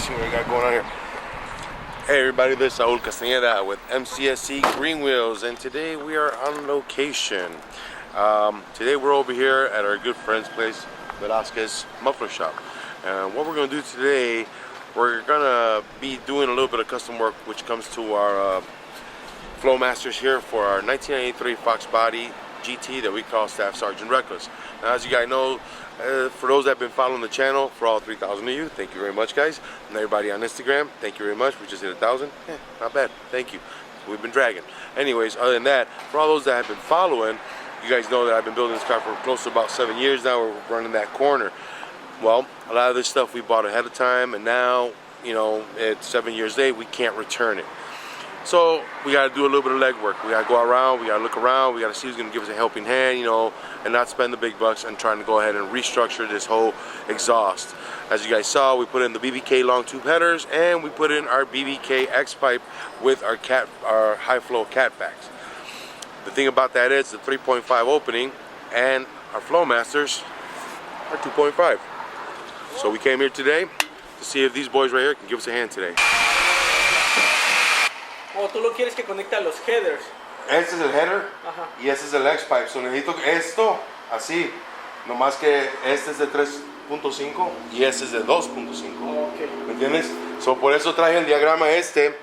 see what I got going on here. Hey everybody, this is Saul Castañeda with Mcscgreenwheels, and today we are on location. Today we're over here at our good friend's place, Velasquez Muffler Shop. And what we're going to do today, we're going to be doing a little bit of custom work which comes to our Flowmasters here for our 1993 Fox Body GT that we call Staff Sergeant Reckless. Now, as you guys know, for those that have been following the channel, for all 3,000 of you, thank you very much, guys. And everybody on Instagram, thank you very much. We just hit 1,000. Yeah, not bad. Thank you. We've been dragging. Anyways, other than that, for all those that have been following, you guys know that I've been building this car for close to about 7 years now. We're running that corner. Well, a lot of this stuff we bought ahead of time, and now, you know, it's 7 years late, we can't return it. So we got to do a little bit of legwork. We got to go around, we got to look around, we got to see who's going to give us a helping hand, you know, and not spend the big bucks and trying to go ahead and restructure this whole exhaust. As you guys saw, we put in the BBK long tube headers, and we put in our BBK X pipe with our high flow catbacks. The thing about that is the 3.5 opening and our Flowmasters are 2.5. So we came here today to see if these boys right here can give us a hand today. O tú lo quieres que conecte a los headers. Este es el header. Ajá. Y este es el X-Pipe. So necesito esto así. No más que este es de 3.5 y este es de 2.5. Okay. ¿Me entiendes? So por eso traje el diagrama este.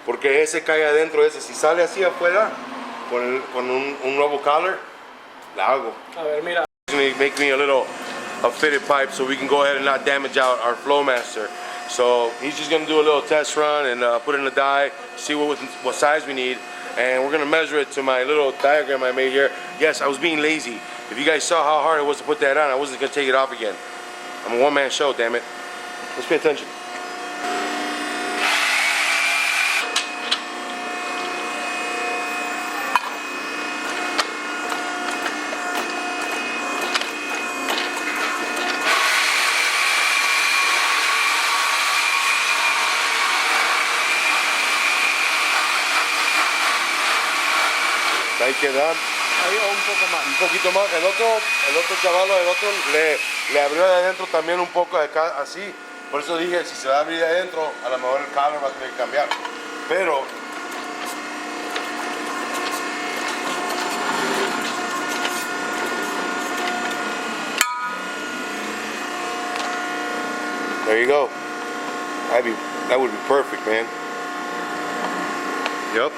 Porque ese cae adentro ese. Si sale así afuera con un nuevo collar, la hago. A ver, mira. Make me a fitted pipe so we can go ahead and not damage out our Flowmaster. So he's just gonna do a little test run and put in the die, see what size we need, and we're gonna measure it to my little diagram I made here. Yes, I was being lazy. If you guys saw how hard it was to put that on, I wasn't gonna take it off again. I'm a one-man show, damn it. Let's pay attention. Ahí queda. Ahí un poco más. Un poquito más. El otro chaval, le abrió de adentro también un poco de acá, así. Por eso dije, si se va a abrir de adentro, a lo mejor el collar va a tener que cambiar. Pero there you go. That would be perfect, man. Yep.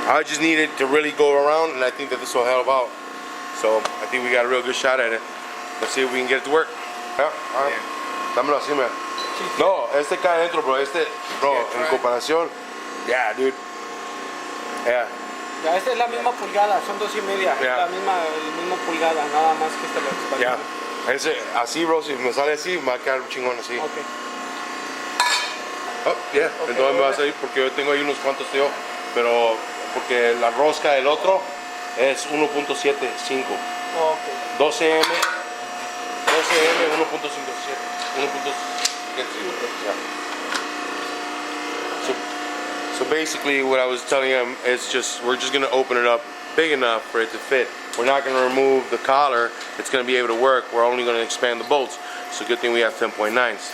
I just needed to really go around, and I think that this will help out. So I think we got a real good shot at it. Let's see if we can get it to work. Yeah, all right. Dámelo así, man. No, este cae adentro, bro. Bro, en comparación. Yeah, dude. Yeah. Ya, esta es la misma pulgada, son 2.5. Yeah. El mismo pulgada, nada más que lo expande. Yeah. Así, bro, si me sale así, me va a quedar un chingón así. Okay. Oh, yeah. Okay, entonces me va a salir porque yo tengo ahí unos cuantos, tío. Pero porque la rosca del otro es 1.75. Okay. 12M 1.57. 1.75. Yeah. So basically what I was telling him is we're just gonna open it up big enough for it to fit. We're not gonna remove the collar. It's gonna be able to work. We're only gonna expand the bolts. So good thing we have 10.9s.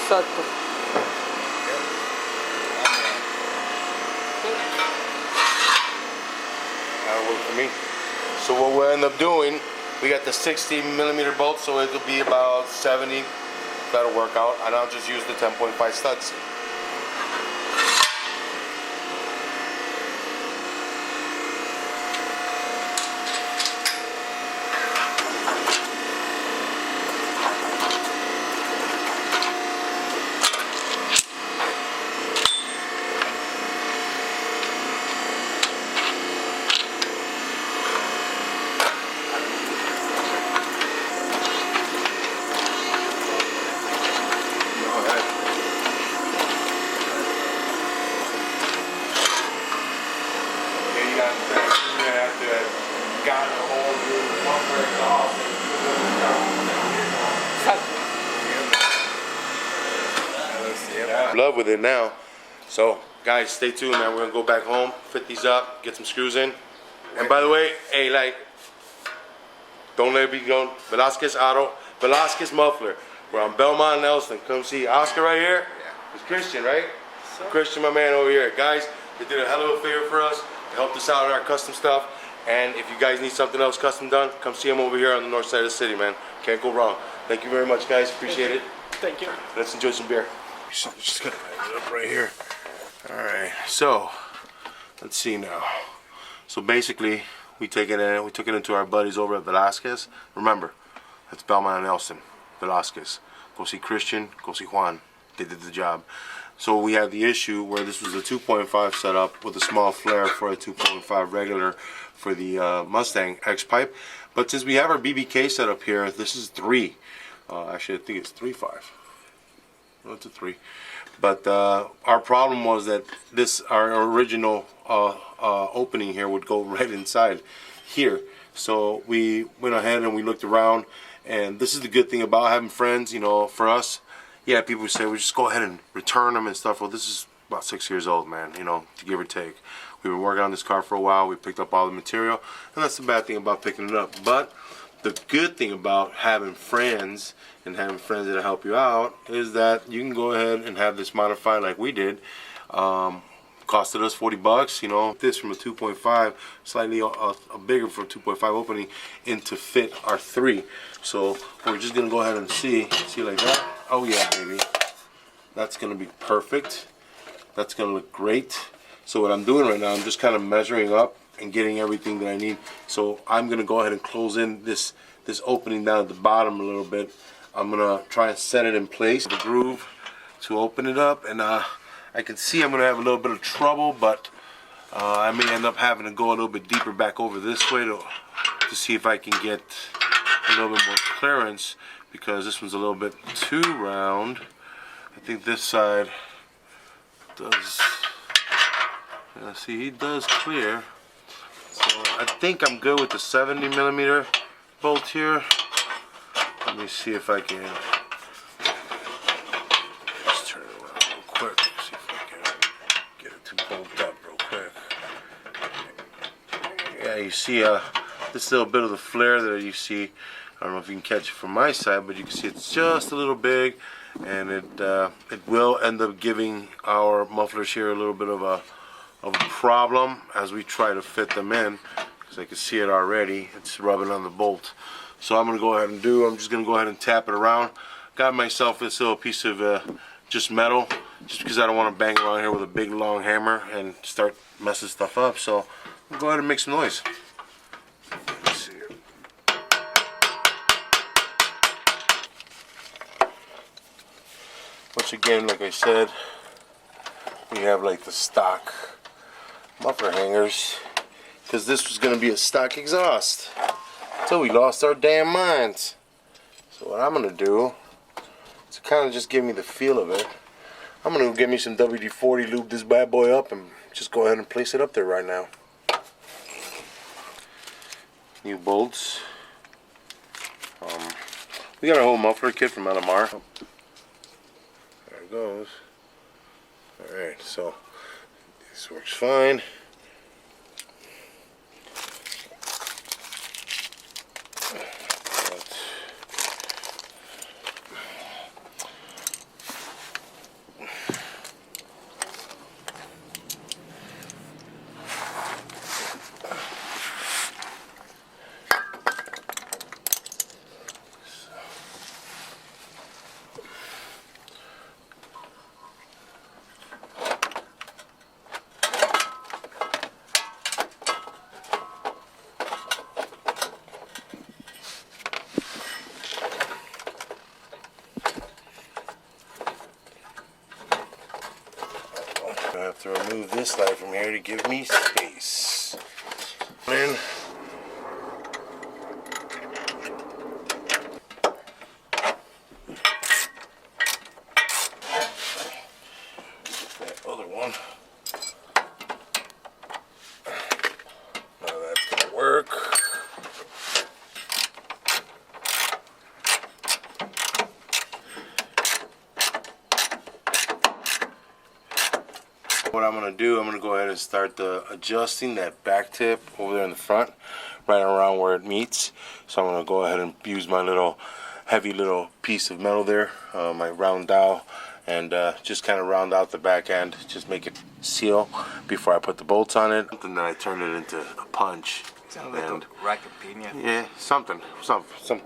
Exacto. That'll work for me. So what we'll end up doing, we got the 60mm bolt, so it'll be about 70. That'll work out, and I'll just use the 10.5 studs. with it now. So guys, stay tuned, man. We're gonna go back home, fit these up, get some screws in. And by the way, hey, like, don't let it be going. Velasquez Auto, Velasquez Muffler. We're on Belmont and Elston. Come see Oscar right here. Yeah. It's Christian, right? So, Christian, my man over here. Guys, they did a hell of a favor for us. They helped us out in our custom stuff. And if you guys need something else custom done, come see them over here on the north side of the city, man. Can't go wrong. Thank you very much, guys. Appreciate it. Thank you. Let's enjoy some beer. Just gonna light it up right here. All right. So let's see now. So basically, we took it into our buddies over at Velasquez. Remember, that's Belmont and Elston. Velasquez. Go see Christian. Go see Juan. They did the job. So we had the issue where this was a 2.5 setup with a small flare for a 2.5 regular for the Mustang X pipe. But since we have our BBK setup here, this is 3. Actually, I think it's 3.5. No, it's a 3. But our problem was that our original opening here would go right inside here. So we went ahead and we looked around, and this is the good thing about having friends. You know, for us, yeah, people say we just go ahead and return them and stuff. Well, this is about 6 years old, man. You know, to give or take. We've been working on this car for a while. We picked up all the material, and that's the bad thing about picking it up. But the good thing about having friends and having friends that help you out is that you can go ahead and have this modified like we did. Costed us $40, you know. This from a 2.5, slightly a bigger for a 2.5 opening, in to fit our 3. So we're just gonna go ahead and see like that. Oh yeah, baby, that's gonna be perfect. That's gonna look great. So what I'm doing right now, I'm just kind of measuring up and getting everything that I need. So I'm gonna go ahead and close in this opening down at the bottom a little bit. I'm gonna try and set it in place, the groove, to open it up, and I can see I'm gonna have a little bit of trouble, but I may end up having to go a little bit deeper back over this way to see if I can get a little bit more clearance, because this one's a little bit too round. I think this side does. See, he does clear. So I think I'm good with the 70mm bolt here. Let me see if I can just turn it around real quick. See if I can get it to bolt up real quick. Yeah, you see this little bit of the flare that you see. I don't know if you can catch it from my side, but you can see it's just a little big, and it will end up giving our mufflers here a little bit of a problem as we try to fit them in, because I can see it already. It's rubbing on the bolt. So I'm just gonna go ahead and tap it around. Got myself this little piece of just metal, just because I don't want to bang around here with a big long hammer and start messing stuff up. So I'll go ahead and make some noise. Let's see. Once again, like I said, we have like the stock muffler hangers, because this was going to be a stock exhaust until we lost our damn minds. So what I'm going to do, to kind of just give me the feel of it, I'm going to get me some WD-40, lube this bad boy up, and just go ahead and place it up there right now. New bolts. We got a whole muffler kit from LMR. There it goes. Alright, so this works fine. I have to remove this slide from here to give me space. In. That other one. Now that's gonna work. What I'm gonna do, I'm gonna go ahead and start adjusting that back tip over there in the front, right around where it meets. So I'm gonna go ahead and use my little heavy little piece of metal there, my round dowel, and just kind of round out the back end, just make it seal before I put the bolts on it. And then I turn it into a punch. Sounds like a rack of pina. Yeah, some kind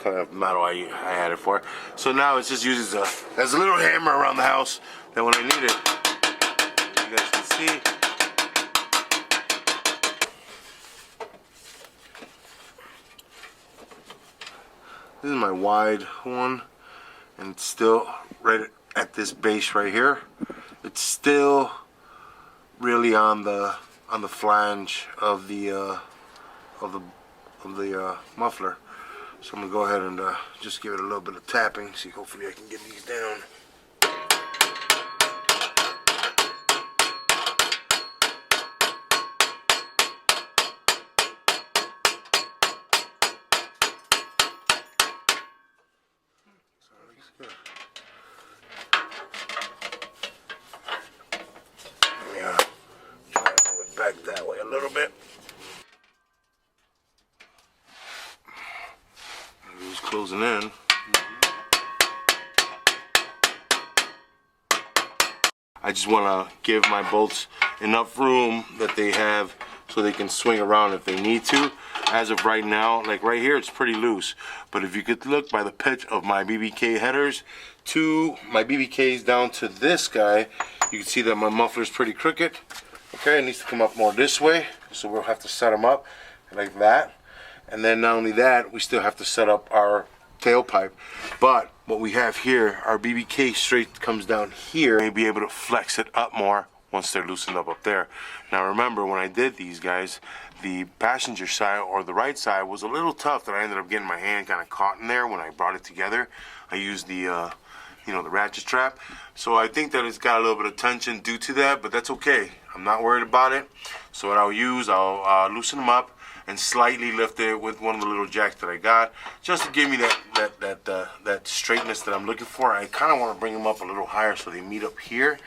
of metal I had it for. So now it's just used as a little hammer around the house. That when I need it, you guys can see. This is my wide one, and it's still right at this base right here. It's still really on the flange of the muffler. So I'm gonna go ahead and just give it a little bit of tapping. See, hopefully I can get these down. Yeah, try to move it back that way a little bit. It's closing in. I just want to give my bolts enough room that they have so they can swing around if they need to. As of right now, like right here, it's pretty loose. But if you could look by the pitch of my BBK headers to my BBKs down to this guy, you can see that my muffler is pretty crooked. Okay, it needs to come up more this way. So we'll have to set them up like that. And then not only that, we still have to set up our tailpipe. But what we have here, our BBK straight comes down here. May be able to flex it up more once they're loosened up there. Now remember, when I did these guys, the passenger side or the right side was a little tough that I ended up getting my hand kind of caught in there when I brought it together. I used the the ratchet strap. So I think that it's got a little bit of tension due to that, but that's okay. I'm not worried about it. So what I'll use, I'll loosen them up and slightly lift it with one of the little jacks that I got, just to give me that straightness that I'm looking for. I kind of want to bring them up a little higher so they meet up here.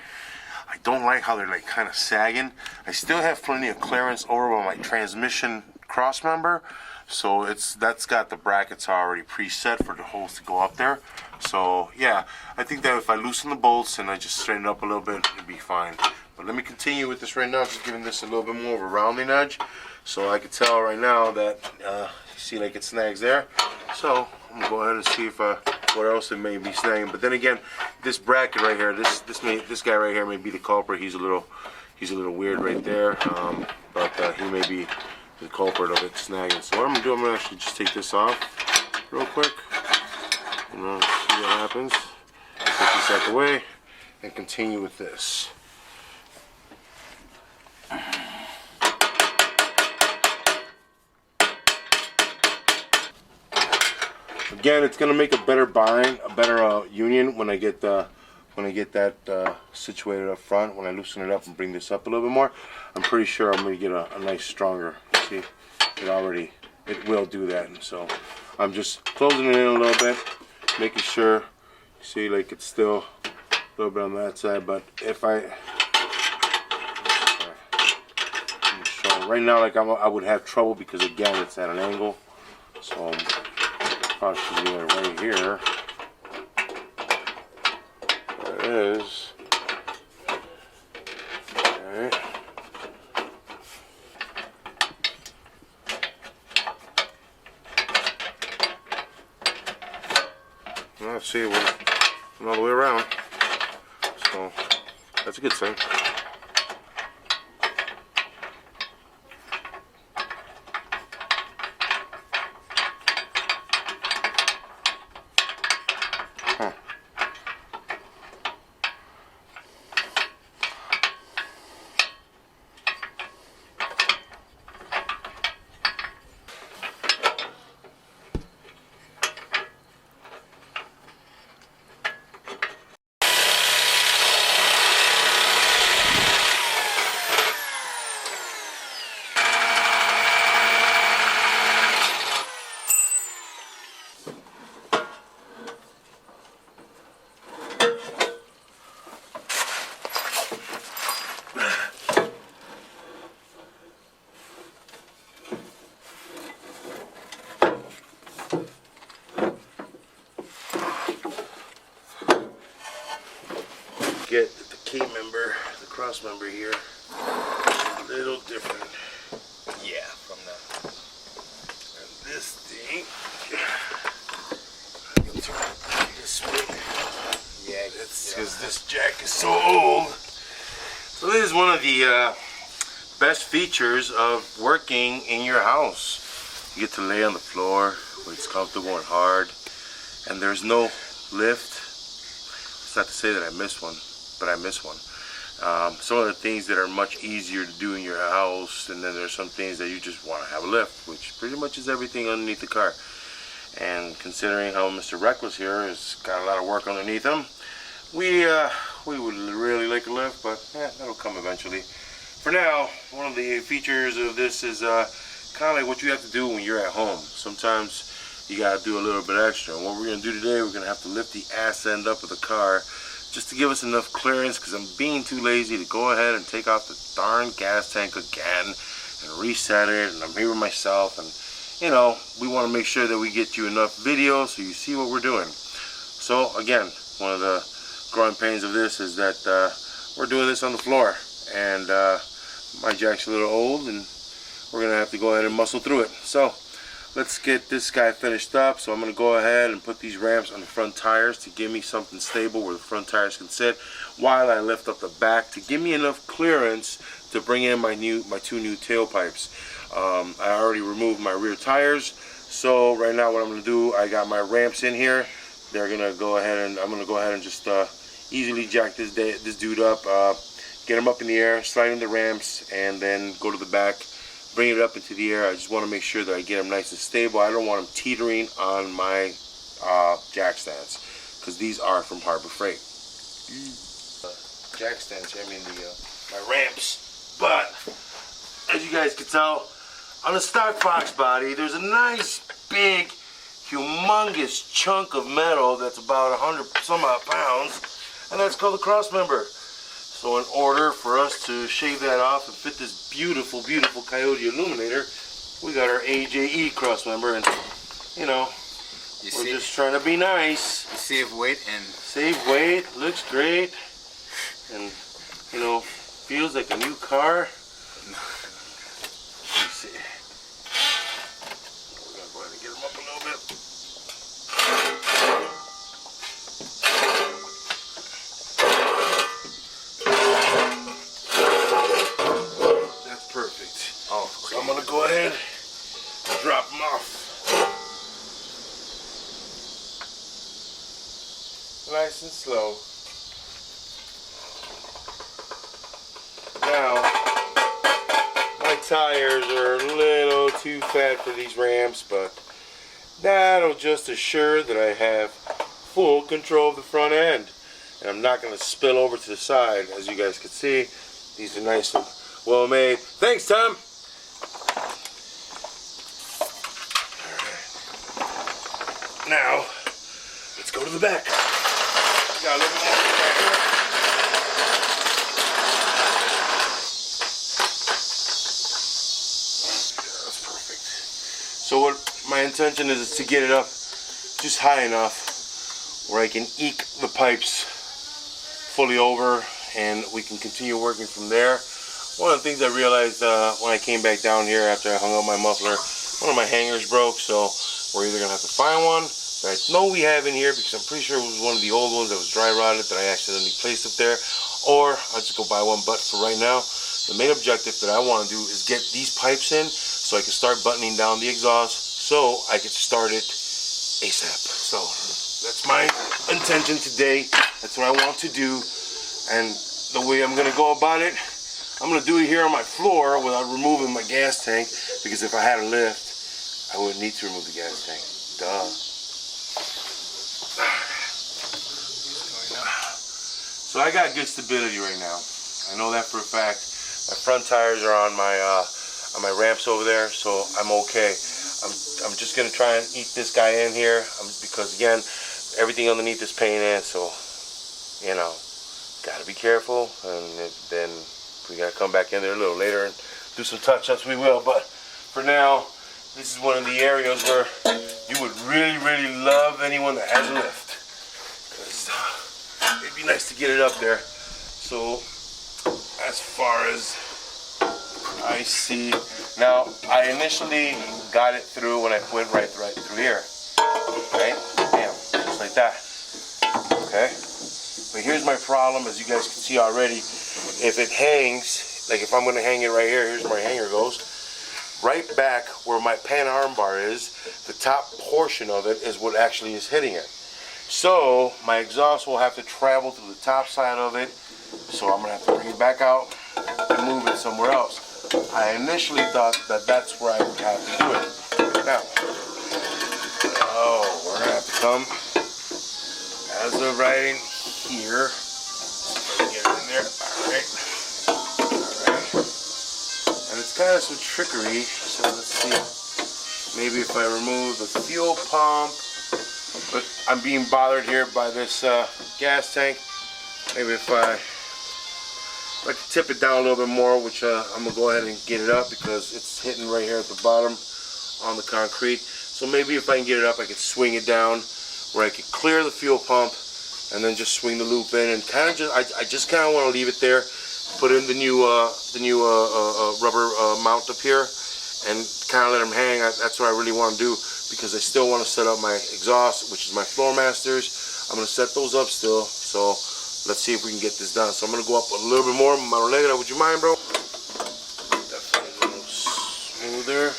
I don't like how they're like kind of sagging. I still have plenty of clearance over on my transmission cross member, so that's got the brackets already preset for the holes to go up there. So yeah, I think that if I loosen the bolts and I just straighten it up a little bit, it'll be fine. But let me continue with this right now, just giving this a little bit more of a rounding edge. So I can tell right now that you see like it snags there. So I'm gonna go ahead and see if what else it may be snagging. But then again, this bracket right here, this guy right here may be the culprit. He's a little weird right there, but he may be the culprit of it snagging. So what I'm gonna do, I'm gonna actually just take this off real quick. See what happens. Take this out the way and continue with this. Again, it's gonna make a better bind, a better union when I get that situated up front. When I loosen it up and bring this up a little bit more, I'm pretty sure I'm gonna get a nice stronger. See, it will do that. And so I'm just closing it in a little bit, making sure. See, like it's still a little bit on that side, but if right now, like I would have trouble because again, it's at an angle. So probably should do it right here. There it is. Alright. Let's see, we're all the way around. So that's a good thing. cross member here. A little different. Yeah, from the. And this thing. This way. Yeah, it's because this jack is so old. So this is one of the best features of working in your house. You get to lay on the floor where it's comfortable and hard, and there's no lift. It's not to say that I miss one, but I miss one. Some of the things that are much easier to do in your house, and then there's some things that you just want to have a lift, which pretty much is everything underneath the car. And considering how Mr. Reckless here has got a lot of work underneath him, we would really like a lift, but that'll come eventually. For now, one of the features of this is kind of like what you have to do when you're at home. Sometimes you gotta do a little bit extra. And what we're gonna do today, we're gonna have to lift the ass end up of the car just to give us enough clearance, because I'm being too lazy to go ahead and take off the darn gas tank again and reset it, and I'm here with myself, and you know, we want to make sure that we get you enough video so you see what we're doing. So again, one of the growing pains of this is that we're doing this on the floor, and my jack's a little old, and we're gonna have to go ahead and muscle through it. So let's get this guy finished up. So I'm gonna go ahead and put these ramps on the front tires to give me something stable where the front tires can sit, while I lift up the back to give me enough clearance to bring in my two new tailpipes. I already removed my rear tires, so right now what I'm gonna do, I got my ramps in here. They're gonna go ahead and I'm gonna go ahead and just easily jack this dude up, get him up in the air, slide in the ramps, and then go to the back, bring it up into the air. I just want to make sure that I get him nice and stable. I don't want him teetering on my jack stands, because these are from Harbor Freight. Jack stands here, I mean my ramps. But as you guys can tell, on the stock Fox body, there's a nice big humongous chunk of metal that's about 100 some odd pounds, and that's called a cross member. So in order for us to shave that off and fit this beautiful, beautiful Coyote Aluminator, we got our AJE cross member, and you know, we're just trying to be nice. You save weight and save weight, looks great, and you know, feels like a new car. Let's see. We're gonna go ahead and get him up a little bit. That's perfect. oh, So I'm gonna go ahead and drop him off. Nice and slow. Now, my tires are a little too fat for these ramps, but that'll just assure that I have full control of the front end. And I'm not going to spill over to the side. As you guys can see, these are nice and well made. Thanks, Tom. Alright. Now, let's go to the back. Got a little more back here. That's perfect. So what my intention is to get it up just high enough where I can eke the pipes fully over, and we can continue working from there. One of the things I realized when I came back down here after I hung up my muffler, one of my hangers broke, so we're either gonna have to find one that I know we have in here, because I'm pretty sure it was one of the old ones that was dry rotted that I accidentally placed up there, or I'll just go buy one. But for right now, the main objective that I want to do is get these pipes in so I can start buttoning down the exhaust so I can start it ASAP. So that's my intention today. That's what I want to do, and the way I'm gonna go about it, I'm gonna do it here on my floor without removing my gas tank, because if I had a lift, I wouldn't need to remove the gas tank. Duh. So I got good stability right now. I know that for a fact. My front tires are on my ramps over there, so I'm okay. I'm just gonna try and eke this guy in here, because again, everything underneath is paint in, so you know, gotta be careful. And then if we gotta come back in there a little later and do some touch-ups, we will. But for now, this is one of the areas where you would really, really love anyone that has a lift, because it'd be nice to get it up there. So as far as I see. Now, I initially got it through when I went right through here. Right? Bam. Just like that. Okay? But here's my problem, as you guys can see already. If it hangs, like if I'm going to hang it right here, here's where my hanger goes. Right back where my pan arm bar is, the top portion of it is what actually is hitting it. So my exhaust will have to travel to the top side of it. So I'm going to have to bring it back out and move it somewhere else. I initially thought that that's where I would have to do it. Now, we're going to have to come as of right in here. Get it in there. Alright. And it's kind of some trickery. So let's see. Maybe if I remove the fuel pump. But I'm being bothered here by this gas tank. Maybe if I tip it down a little bit more, which I'm going to go ahead and get it up because it's hitting right here at the bottom on the concrete. So maybe if I can get it up, I could swing it down where I could clear the fuel pump and then just swing the loop in and kind of just, I just kind of want to leave it there, put in the new rubber mount up here and kind of let them hang. That's what I really want to do because I still want to set up my exhaust, which is my floor masters. I'm going to set those up still. So let's see if we can get this done. So I'm going to go up a little bit more. Manolegra, would you mind, bro? Definitely a little smoother.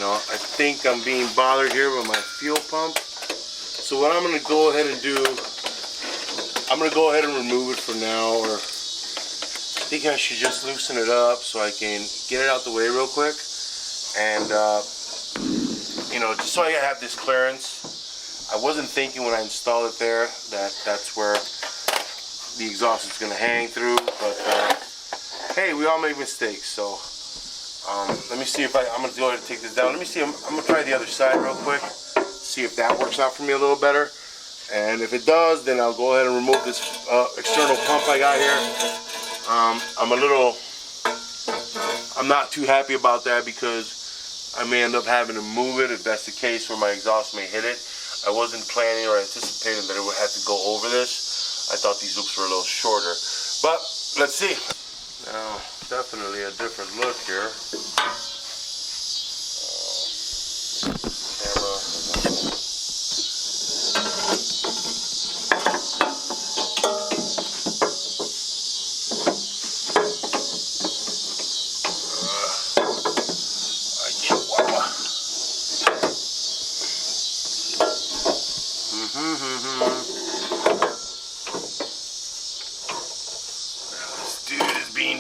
Now, I think I'm being bothered here with my fuel pump. So what I'm going to go ahead and do, I'm going to go ahead and remove it for now, or I think I should just loosen it up so I can get it out the way real quick. And, you know, just so I have this clearance. I wasn't thinking when I installed it there that that's where the exhaust is going to hang through, but hey, we all make mistakes. So let me see if I'm going to go ahead and take this down. Let me see, I'm going to try the other side real quick, see if that works out for me a little better. And if it does, then I'll go ahead and remove this external pump I got here. I'm not too happy about that because I may end up having to move it if that's the case where my exhaust may hit it. I wasn't planning or anticipating that it would have to go over this. I thought these loops were a little shorter. But let's see. Now, definitely a different look here. Camera.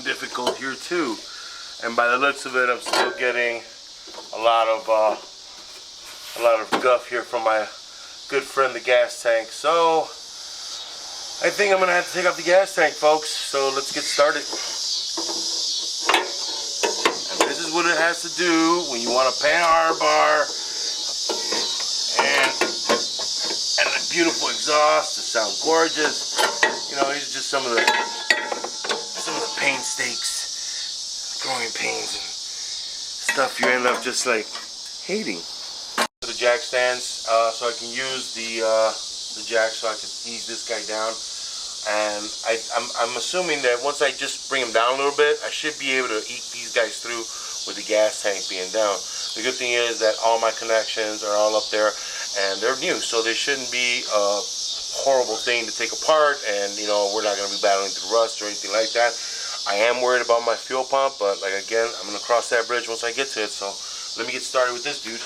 Difficult here too, and by the looks of it, I'm still getting a lot of guff here from my good friend the gas tank. So I think I'm gonna have to take out the gas tank, folks. So let's get started. And this is what it has to do when you want a pan R bar and a beautiful exhaust to sound gorgeous. You know, these are just some of the painstaking, growing pains and stuff you end up just like hating. The jack stands, so I can use the jack so I can ease this guy down. And I'm assuming that once I just bring him down a little bit, I should be able to eke these guys through with the gas tank being down. The good thing is that all my connections are all up there and they're new, so they shouldn't be a horrible thing to take apart, and you know, we're not going to be battling through rust or anything like that. I am worried about my fuel pump, but like again, I'm going to cross that bridge once I get to it. So let me get started with this dude.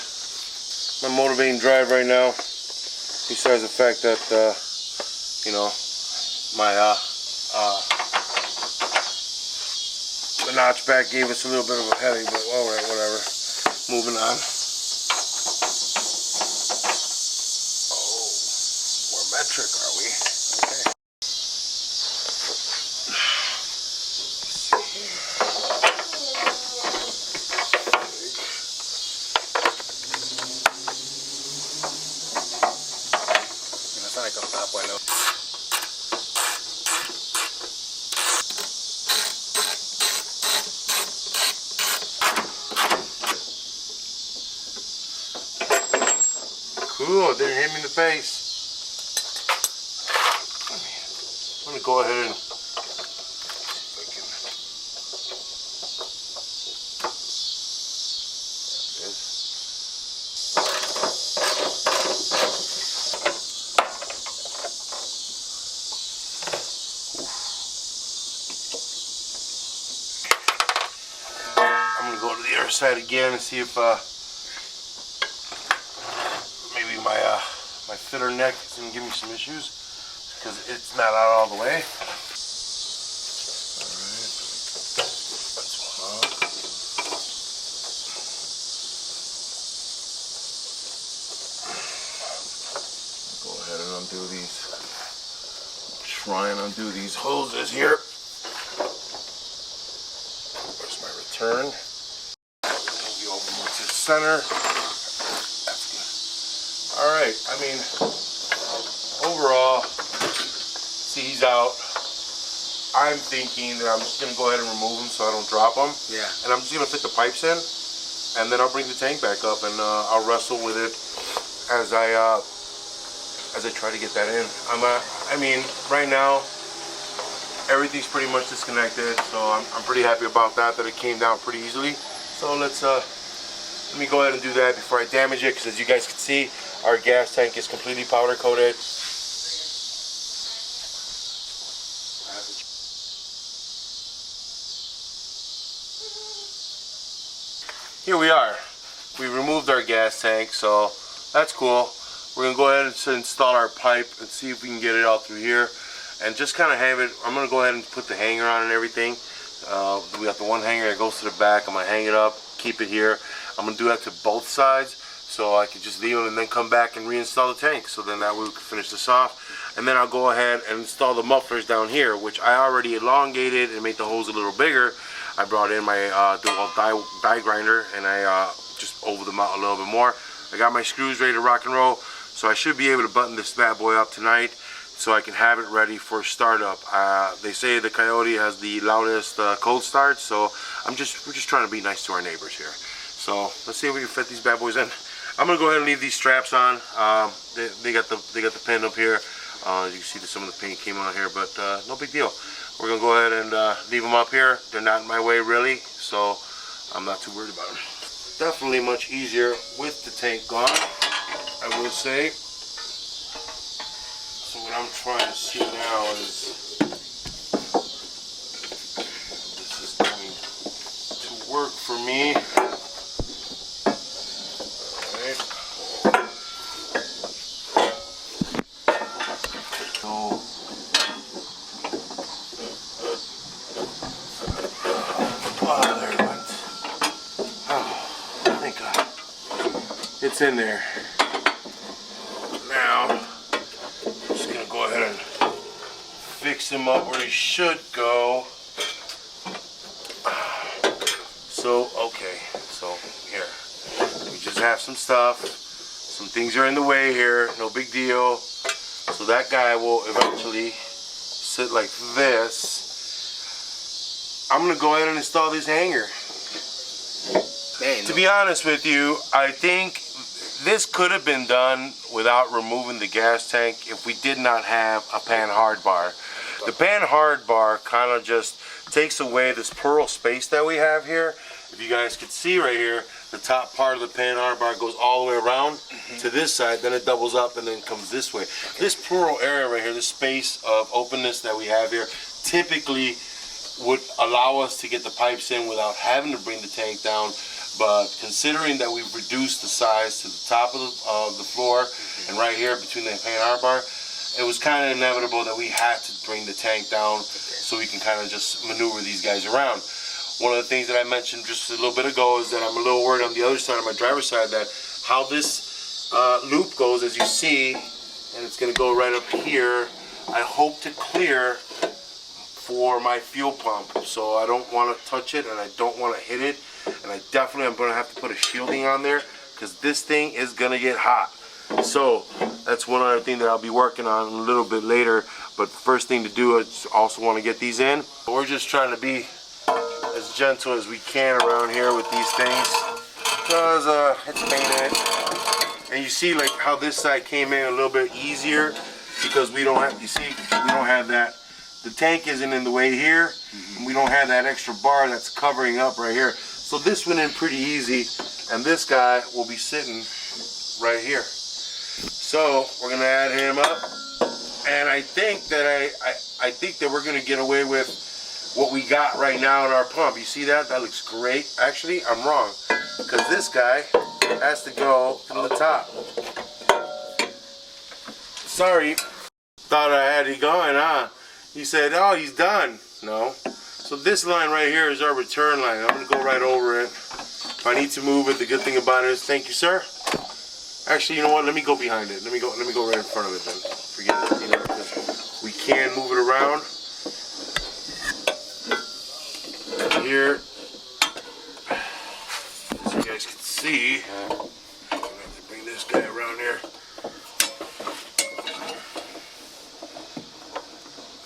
My motivating drive right now, besides the fact that you know, my the notch back gave us a little bit of a headache, but alright, whatever. Moving on. Oh, we're metric, are we? Okay. Cool, didn't hit me in the face. I'm gonna go ahead and go to the other side again and see if maybe my fitter neck is gonna give me some issues because it's not out all the way. Go ahead and undo these. Try and undo these hoses here. Where's my return? Maybe over to the center. That's good. All right. I mean, overall, see, he's out. I'm thinking that I'm just gonna go ahead and remove him so I don't drop him. Yeah. And I'm just gonna fit the pipes in, and then I'll bring the tank back up and I'll wrestle with it as I try to get that in. I mean, right now, everything's pretty much disconnected, so I'm pretty happy about that it came down pretty easily. So let me go ahead and do that before I damage it, because as you guys can see, our gas tank is completely powder coated. Here we are. We removed our gas tank, so that's cool. We're gonna go ahead and install our pipe and see if we can get it out through here, and just kind of have it. I'm gonna go ahead and put the hanger on and everything. We got the one hanger that goes to the back. I'm gonna hang it up, keep it here. I'm gonna do that to both sides, so I can just leave them and then come back and reinstall the tank. So then that way we can finish this off, and then I'll go ahead and install the mufflers down here, which I already elongated and made the holes a little bigger. I brought in my dual die grinder and I just ovaled them out a little bit more. I got my screws ready to rock and roll, so I should be able to button this bad boy up tonight so I can have it ready for startup. They say the Coyote has the loudest cold start, so we're just trying to be nice to our neighbors here. So let's see if we can fit these bad boys in. I'm gonna go ahead and leave these straps on. They got the pin up here. As you can see, some of the paint came out here, but no big deal. We're gonna go ahead and leave them up here. They're not in my way really, so I'm not too worried about them. Definitely much easier with the tank gone, I will say. So what I'm trying to see now is this is going to work for me. Alright. So there it went. Oh, thank God. It's in there. Now, I'm just gonna go ahead and fix him up where he should go. So, okay, so here, we just have some stuff. Some things are in the way here, no big deal. So that guy will eventually sit like this. I'm gonna go ahead and install this hanger. To be honest with you, I think this could have been done without removing the gas tank if we did not have a pan hard bar. The pan hard bar kind of just takes away this pearl space that we have here. If you guys could see right here, the top part of the pan hard bar goes all the way around to this side, then it doubles up and then comes this way. This pearl area right here, this space of openness that we have here, typically would allow us to get the pipes in without having to bring the tank down. But considering that we've reduced the size to the top of the floor and right here between the pan hard bar, it was kind of inevitable that we had to bring the tank down so we can kind of just maneuver these guys around. One of the things that I mentioned just a little bit ago is that I'm a little worried on the other side, of my driver's side, that how this loop goes, as you see, and it's going to go right up here. I hope to clear for my fuel pump, so I don't want to touch it and I don't want to hit it, and I definitely am going to have to put a shielding on there because this thing is going to get hot. So that's one other thing that I'll be working on a little bit later, but the first thing to do is also want to get these in. We're just trying to be as gentle as we can around here with these things because it's painted, And you see like how this side came in a little bit easier because we don't have, you see, we don't have that, the tank isn't in the way here, and we don't have that extra bar that's covering up right here. So this went in pretty easy, and this guy will be sitting right here. So we're gonna add him up, and I think that I think that we're gonna get away with what we got right now in our pump. You see that? That looks great. Actually, I'm wrong, because this guy has to go from the top. Sorry, thought I had it going, huh? He said, oh, he's done. No. So this line right here is our return line. I'm gonna go right over it. If I need to move it, the good thing about it is, thank you, sir. Actually, you know what? Let me go behind it. Let me go right in front of it then. Forget it. You know, because we can move it around. Here, as you guys can see, I'm gonna have to bring this guy around here.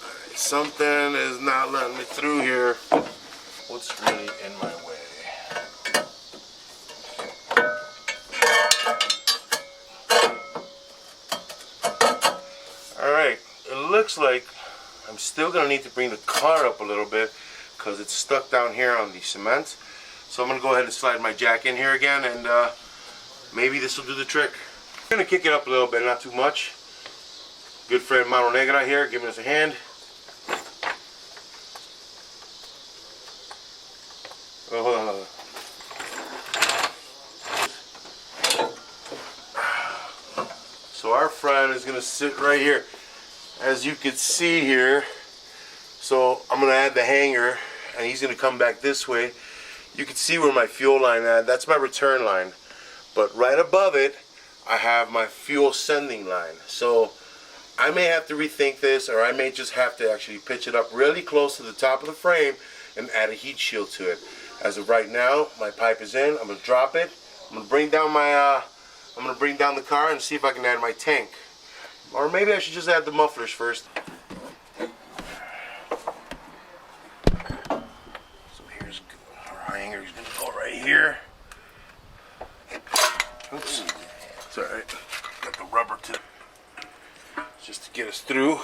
Alright, something is not letting me through here. What's really in my way? Alright, it looks like I'm still gonna need to bring the car up a little bit because it's stuck down here on the cement. So I'm gonna go ahead and slide my jack in here again, and maybe this will do the trick. I'm gonna kick it up a little bit, not too much. Good friend Mano Negra here, giving us a hand. Oh, hold on. So our friend is gonna sit right here, as you can see here. So I'm gonna add the hanger, and he's gonna come back this way. You can see where my fuel line at. That's my return line. But right above it, I have my fuel sending line. So I may have to rethink this, or I may just have to actually pitch it up really close to the top of the frame and add a heat shield to it. As of right now, my pipe is in. I'm gonna drop it. I'm gonna bring down my I'm gonna bring down the car and see if I can add my tank. Or maybe I should just add the mufflers first. So here's our hanger. Is gonna go right here. Oops. It's alright. Got the rubber to just to get us through.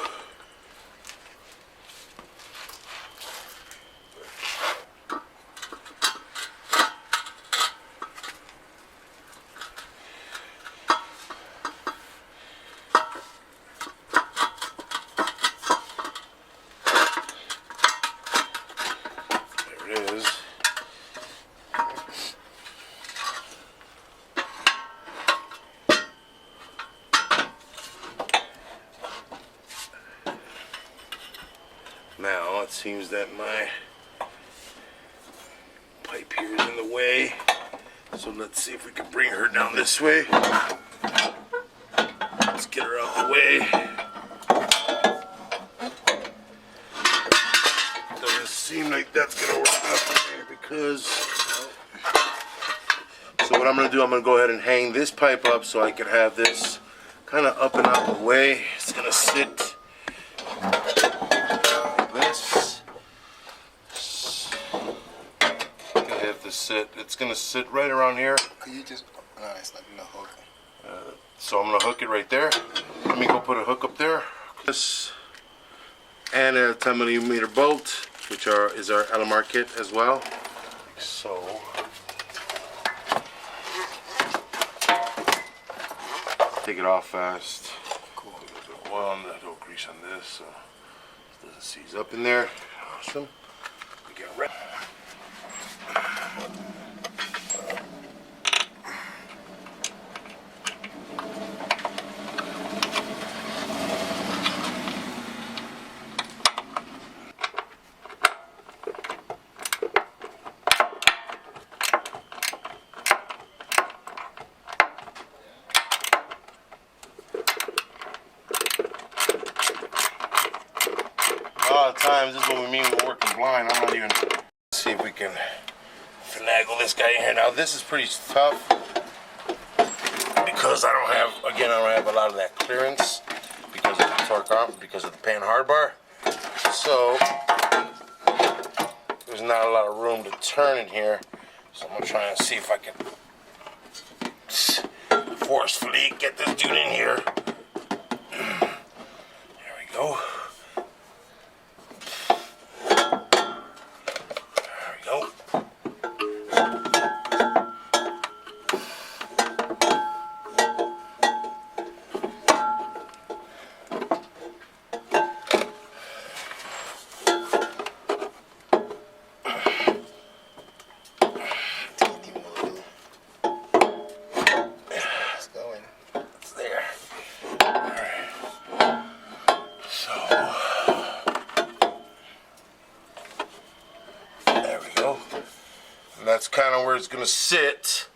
Now it seems that my pipe here is in the way, so let's see if we can bring her down this way. Let's get her out the way. Doesn't seem like that's gonna work out there because, so what I'm gonna do, I'm gonna go ahead and hang this pipe up so I can have this kind of up and out of the way. It's gonna sit it's gonna sit right around here. Could you just, no, it's not gonna hook. So I'm gonna hook it right there. Let me go put a hook up there. This and a 10mm bolt, which is our Aluminator kit as well. So take it off fast. Cool. A little bit of oil and a little grease on this, so it doesn't seize up in there. Awesome. We get ready. A lot of times, this is what we mean we're working blind. I'm not even. Let's see if we can finagle this guy in here. Now, this is pretty tough because I don't have a lot of that clearance because of the torque arm, because of the pan hard bar. So there's not a lot of room to turn in here. So I'm gonna try and see if I can forcefully get this dude in here. There we go. There we go. That's kind of where it's gonna sit.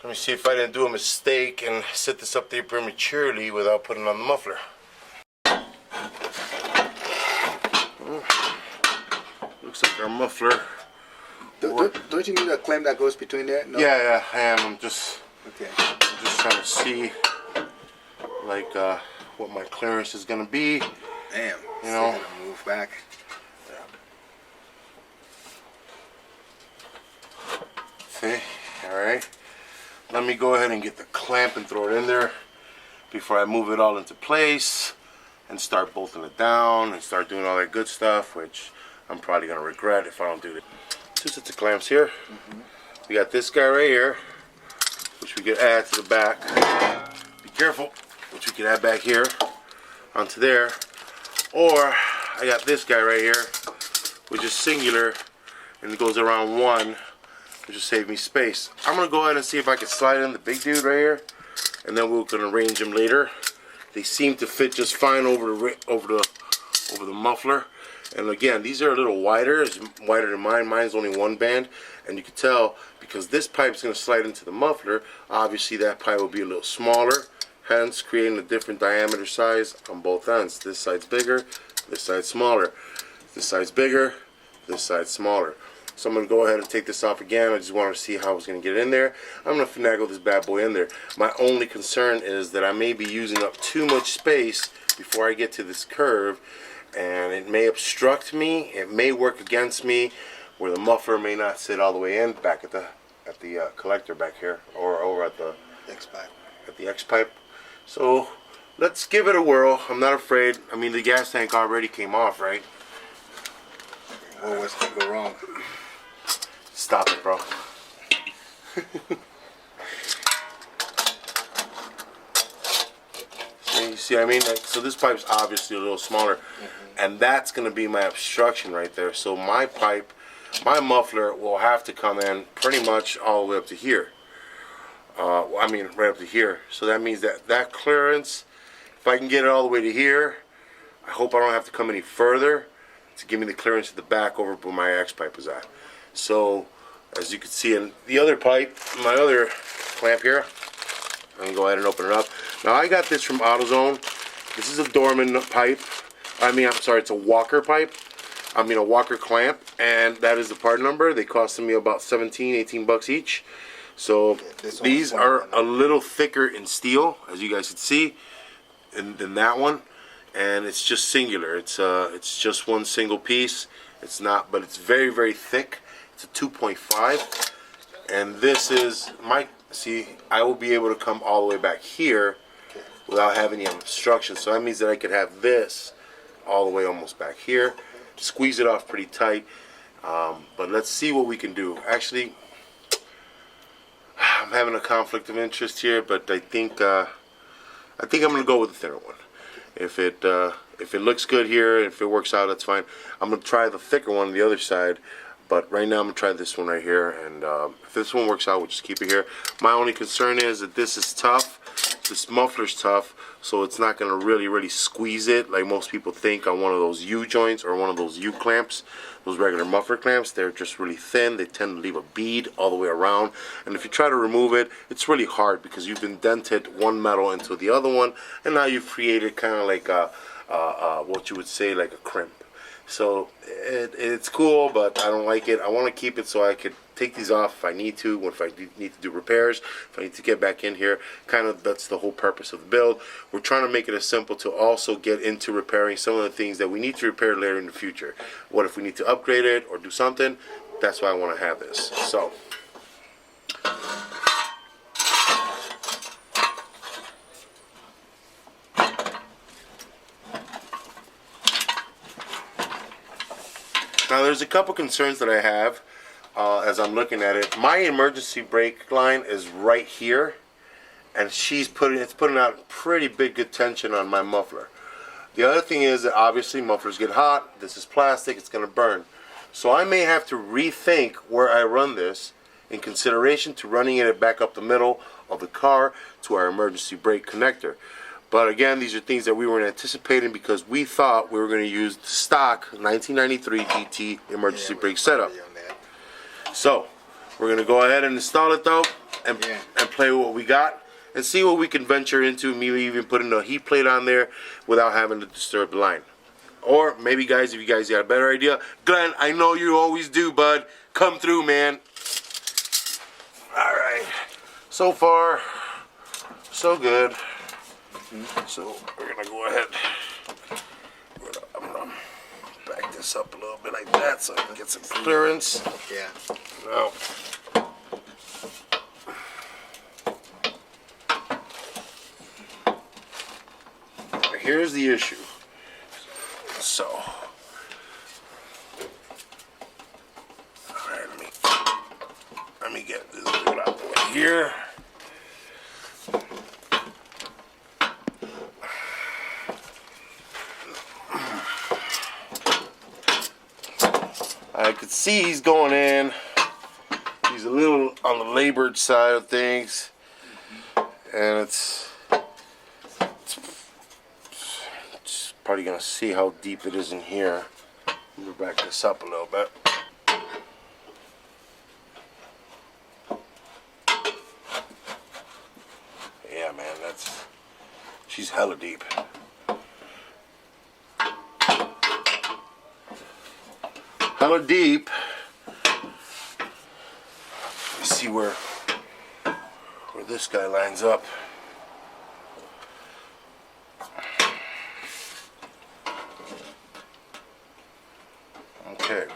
Let me see if I didn't do a mistake and set this up there prematurely without putting on the muffler. Looks like our muffler. Don't you need a clamp that goes between there? No. Yeah, I am. I'm just Okay. trying to see like what my clearance is gonna be. Damn. You know. Move back. See? Alright. Let me go ahead and get the clamp and throw it in there before I move it all into place and start bolting it down and start doing all that good stuff, which I'm probably going to regret if I don't do it. Two sets of clamps here. We got this guy right here, which we could add to the back. Be careful, which we could add back here onto there. Or I got this guy right here, which is singular and it goes around one, which will save me space. I'm gonna go ahead and see if I can slide in the big dude right here, and then we're gonna arrange them later. They seem to fit just fine over the muffler. And again, these are a little wider. It's wider than mine. Mine's only one band, and you can tell because this pipe's gonna slide into the muffler. Obviously, that pipe will be a little smaller, hence creating a different diameter size on both ends. This side's bigger, this side's smaller. This side's bigger, this side's smaller. So I'm going to go ahead and take this off again. I just wanted to see how I was going to get it in there. I'm going to finagle this bad boy in there. My only concern is that I may be using up too much space before I get to this curve, and it may obstruct me. It may work against me, where the muffler may not sit all the way in back at the collector back here, or over at the X-pipe. At the X-pipe. So let's give it a whirl. I'm not afraid. I mean, the gas tank already came off, right? Well, what's going to go wrong? Stop it, bro. You see what I mean? Like, so this pipe's obviously a little smaller, and that's going to be my obstruction right there. So my pipe, my muffler will have to come in pretty much all the way up to here. I mean, right up to here. So that means that that clearance, if I can get it all the way to here, I hope I don't have to come any further to give me the clearance at the back over where my X pipe is at. So, as you can see in the other pipe, my other clamp here, I can go ahead and open it up. Now I got this from AutoZone. This is a Dorman pipe. I'm sorry, it's a Walker pipe. A Walker clamp, and that is the part number. They costed me about 17, 18 bucks each. So these are a little thicker in steel, as you guys can see, than that one. And it's just singular. It's just one single piece. It's not, but it's very, very thick. It's a 2.5, and this is my. See, I will be able to come all the way back here without having any obstruction. So that means that I could have this all the way almost back here. Squeeze it off pretty tight. But let's see what we can do. Actually, I'm having a conflict of interest here, but I think I'm gonna go with the thinner one. If it looks good here, if it works out, that's fine. I'm gonna try the thicker one on the other side, but right now I'm gonna try this one right here. And if this one works out, we'll just keep it here. My only concern is that this is tough. This muffler's tough, so it's not gonna really squeeze it like most people think on one of those U joints or one of those U clamps. Those regular muffler clamps, they're just really thin. They tend to leave a bead all the way around, and if you try to remove it, it's really hard because you've indented one metal into the other one, and now you've created kind of like what you would say like a crimp. So it's cool, but I don't like it. I want to keep it so I could take these off if I need to, if I need to do repairs, if I need to get back in here. Kind of that's the whole purpose of the build. We're trying to make it as simple to also get into repairing some of the things that we need to repair later in the future. What if we need to upgrade it or do something? That's why I want to have this. So Now there's a couple concerns that I have as I'm looking at it. My emergency brake line is right here, and it's putting out pretty big good tension on my muffler. The other thing is that obviously mufflers get hot. This is plastic, it's going to burn. So I may have to rethink where I run this in consideration to running it back up the middle of the car to our emergency brake connector. But again, these are things that we weren't anticipating because we thought we were going to use the stock 1993 GT emergency brake setup. So we're going to go ahead and install it though and play with what we got and see what we can venture into, maybe even putting a heat plate on there without having to disturb the line. Or maybe guys, if you guys got a better idea, Glenn, I know you always do, bud. Come through, man. Alright. So far, so good. So we're going to go ahead. I'm going to back this up a little bit like that so I can get some clearance. Yeah. Now, here's the issue. So, alright, let me get this out the way here. I could see he's going in. He's a little on the labored side of things, and it's probably gonna see how deep it is in here. Let me back this up a little bit. Yeah, man, she's hella deep. Hella deep. Let's see where this guy lines up. Okay.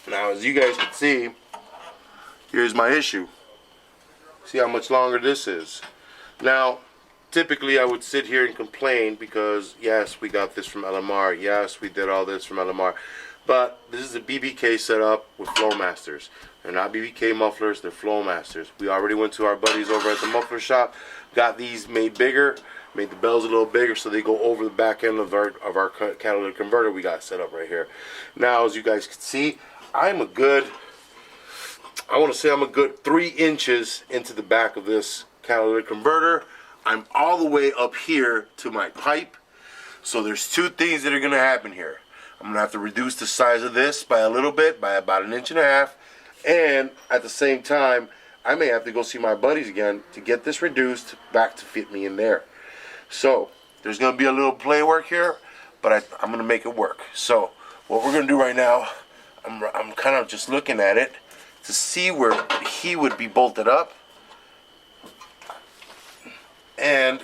Now, as you guys can see, here's my issue. See how much longer this is. Now, typically I would sit here and complain because yes, we got this from LMR. Yes, we did all this from LMR. But this is a BBK setup with Flowmasters. They're not BBK mufflers, they're Flowmasters. We already went to our buddies over at the muffler shop, got these made bigger, made the bells a little bigger so they go over the back end of our catalytic converter we got set up right here. Now, as you guys can see, I'm a good 3 inches into the back of this catalytic converter. I'm all the way up here to my pipe. So there's two things that are going to happen here. I'm going to have to reduce the size of this by a little bit, by about 1.5 inches. And at the same time, I may have to go see my buddies again to get this reduced back to fit me in there. So there's going to be a little play work here, but I'm going to make it work. So what we're going to do right now, I'm kind of just looking at it to see where he would be bolted up. And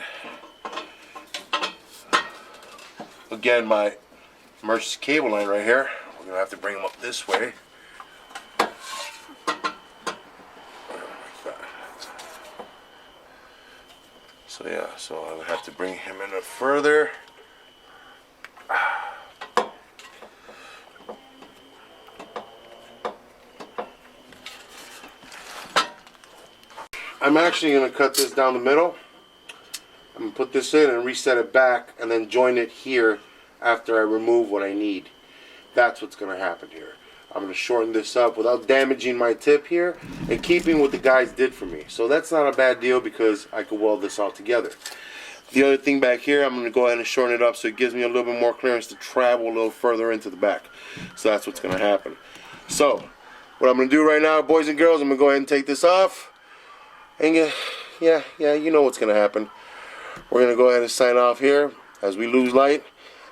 again, my emergency cable line right here, we're gonna have to bring him up this way. So yeah, so I would have to bring him in further. I'm actually gonna cut this down the middle. I'm going to put this in and reset it back and then join it here after I remove what I need. That's what's going to happen here. I'm going to shorten this up without damaging my tip here and keeping what the guys did for me. So that's not a bad deal because I could weld this all together. The other thing back here, I'm going to go ahead and shorten it up so it gives me a little bit more clearance to travel a little further into the back. So that's what's going to happen. So what I'm going to do right now, boys and girls, I'm going to go ahead and take this off. And yeah, you know what's going to happen. We're going to go ahead and sign off here as we lose light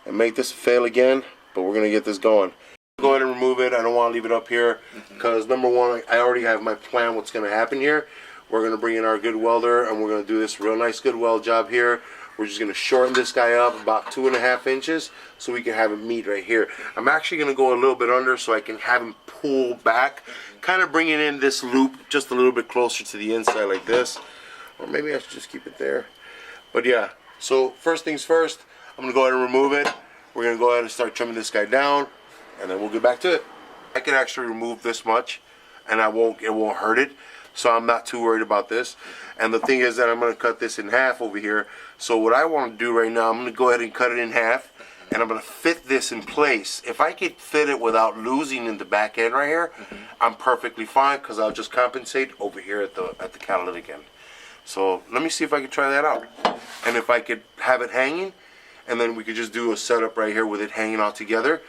and make this fail again, but we're going to get this going. Go ahead and remove it. I don't want to leave it up here because number one, I already have my plan what's going to happen here. We're going to bring in our good welder and we're going to do this real nice good weld job here. We're just going to shorten this guy up about 2.5 inches so we can have him meet right here. I'm actually going to go a little bit under so I can have him pull back, kind of bringing in this loop just a little bit closer to the inside like this. Or maybe I should just keep it there. But yeah, so first things first, I'm gonna go ahead and remove it. We're gonna go ahead and start trimming this guy down, and then we'll get back to it. I can actually remove this much, and it won't hurt it, so I'm not too worried about this. And the thing is that I'm gonna cut this in half over here. So what I want to do right now, I'm gonna go ahead and cut it in half, and I'm gonna fit this in place. If I could fit it without losing in the back end right here, I'm perfectly fine, because I'll just compensate over here at the catalytic end. So let me see if I can try that out, and if I could have it hanging, and then we could just do a setup right here with it hanging all together,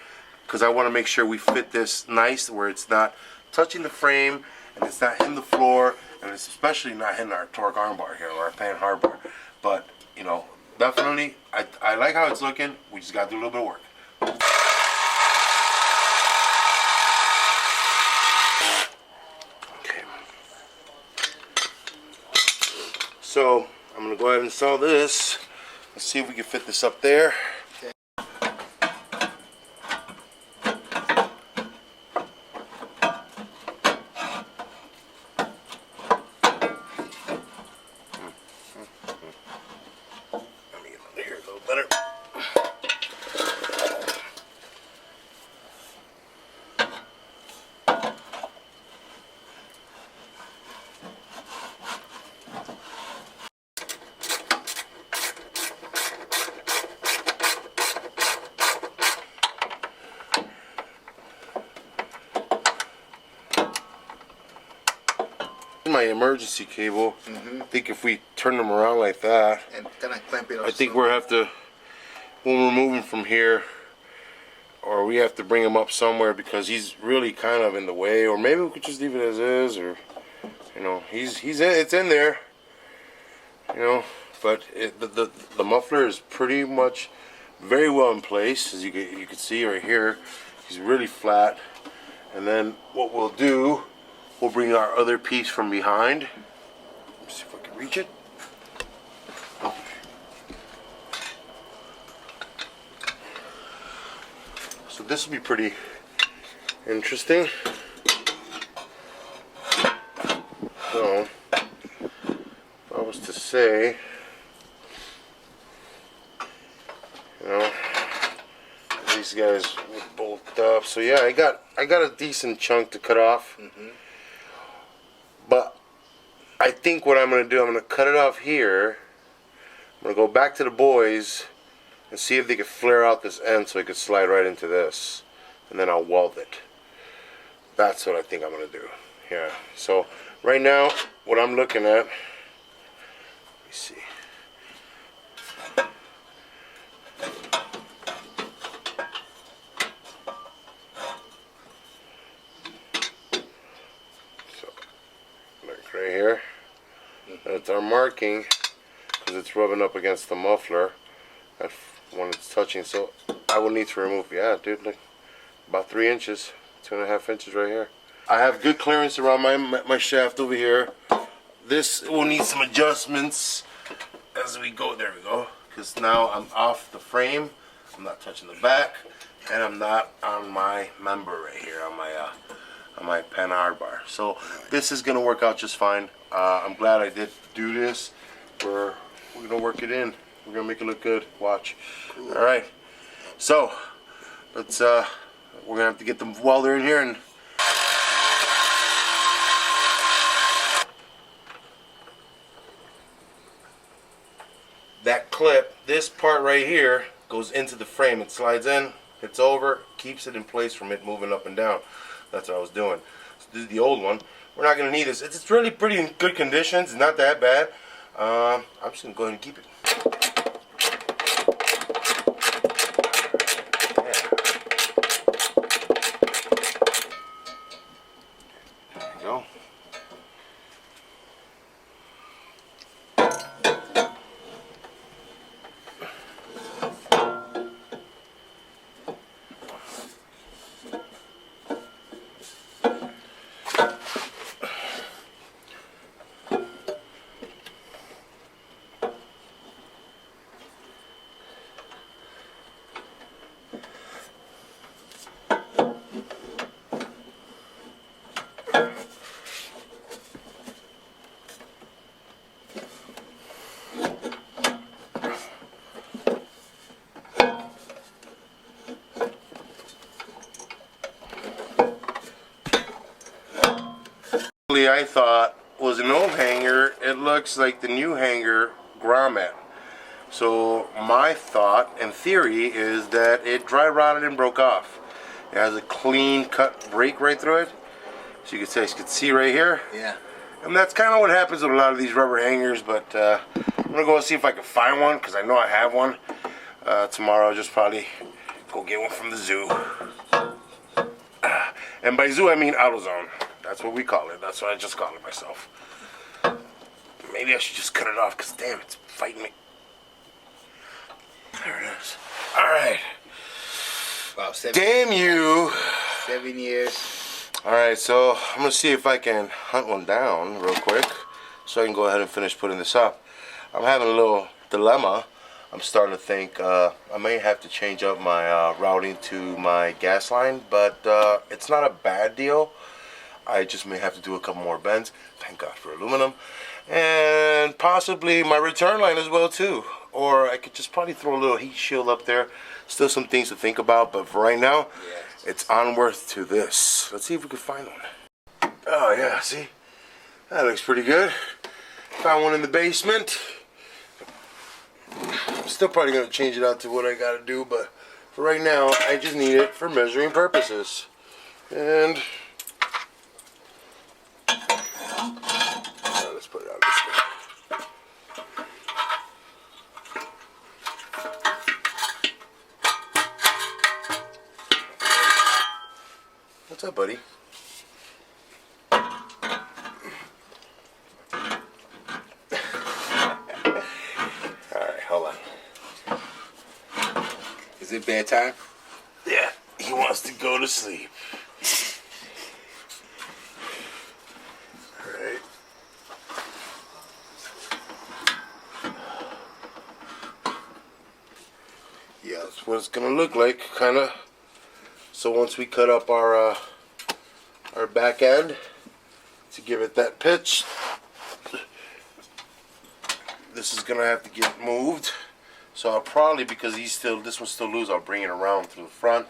because I want to make sure we fit this nice where it's not touching the frame and it's not hitting the floor, and it's especially not hitting our torque arm bar here or our pan hard bar. But you know, definitely I like how it's looking. We just got to do a little bit of work. So I'm gonna go ahead and install this. Let's see if we can fit this up there. Let me get under here a little better. My emergency cable. I think if we turn them around like that, And kind of clamp it. I think we'll have to, we'll remove him from here, or we have to bring him up somewhere, because he's really kind of in the way. Or maybe we could just leave it as is, or you know, it's in there, you know. But the muffler is pretty much very well in place, as you can see right here. He's really flat. And then what we'll do, we'll bring our other piece from behind. Let's see if I can reach it. So this will be pretty interesting. So, if I was to say, you know, these guys would bolt up. So yeah, I got a decent chunk to cut off. But I think what I'm going to do, I'm going to cut it off here. I'm going to go back to the boys and see if they can flare out this end so it could slide right into this. And then I'll weld it. That's what I think I'm going to do. Yeah. So right now, what I'm looking at, let me see. Right here, that's our marking, because it's rubbing up against the muffler when it's touching. So I will need to remove, yeah, dude, look, about 3 inches, 2.5 inches right here. I have good clearance around my shaft over here. This will need some adjustments as we go. There we go, because now I'm off the frame, I'm not touching the back, and I'm not on my member right here on my pan hard bar. So this is gonna work out just fine. I'm glad I did do this. We're gonna work it in. We're gonna make it look good. Watch. Cool. All right. So let's. We're gonna have to get the welder in here and. That clip, this part right here, goes into the frame. It slides in. It's over. Keeps it in place from it moving up and down. That's what I was doing. So this is the old one. We're not going to need this. It's really pretty in good conditions. It's not that bad. I'm just going to go ahead and keep it. Yeah. There we go. I thought was an old hanger, it looks like the new hanger grommet. So my thought and theory is that it dry rotted and broke off. It has a clean cut break right through it. So you can see right here. Yeah. And that's kind of what happens with a lot of these rubber hangers, but I'm gonna go see if I can find one, because I know I have one. Tomorrow I'll just probably go get one from the zoo. And by zoo I mean AutoZone. That's what we call it. That's what I just call it myself. Maybe I should just cut it off, because damn, it's fighting me. There it is. Alright. Wow, Damn you! 7 years. Alright, so I'm going to see if I can hunt one down real quick so I can go ahead and finish putting this up. I'm having a little dilemma. I'm starting to think I may have to change up my routing to my gas line, but it's not a bad deal. I just may have to do a couple more bends. Thank God for aluminum. And possibly my return line as well too. Or I could just probably throw a little heat shield up there. Still some things to think about, but for right now, it's onward to this. Let's see if we can find one. Oh yeah, see? That looks pretty good. Found one in the basement. I'm still probably going to change it out to what I got to do, but for right now, I just need it for measuring purposes. And let's put it on this way. What's up, buddy? Alright, hold on. Is it bedtime? Yeah, he wants to go to sleep. Alright. Yeah, that's what it's gonna look like, kinda. So once we cut up our back end to give it that pitch, this is gonna have to get moved. So I'll probably, because this one's still loose, I'll bring it around through the front,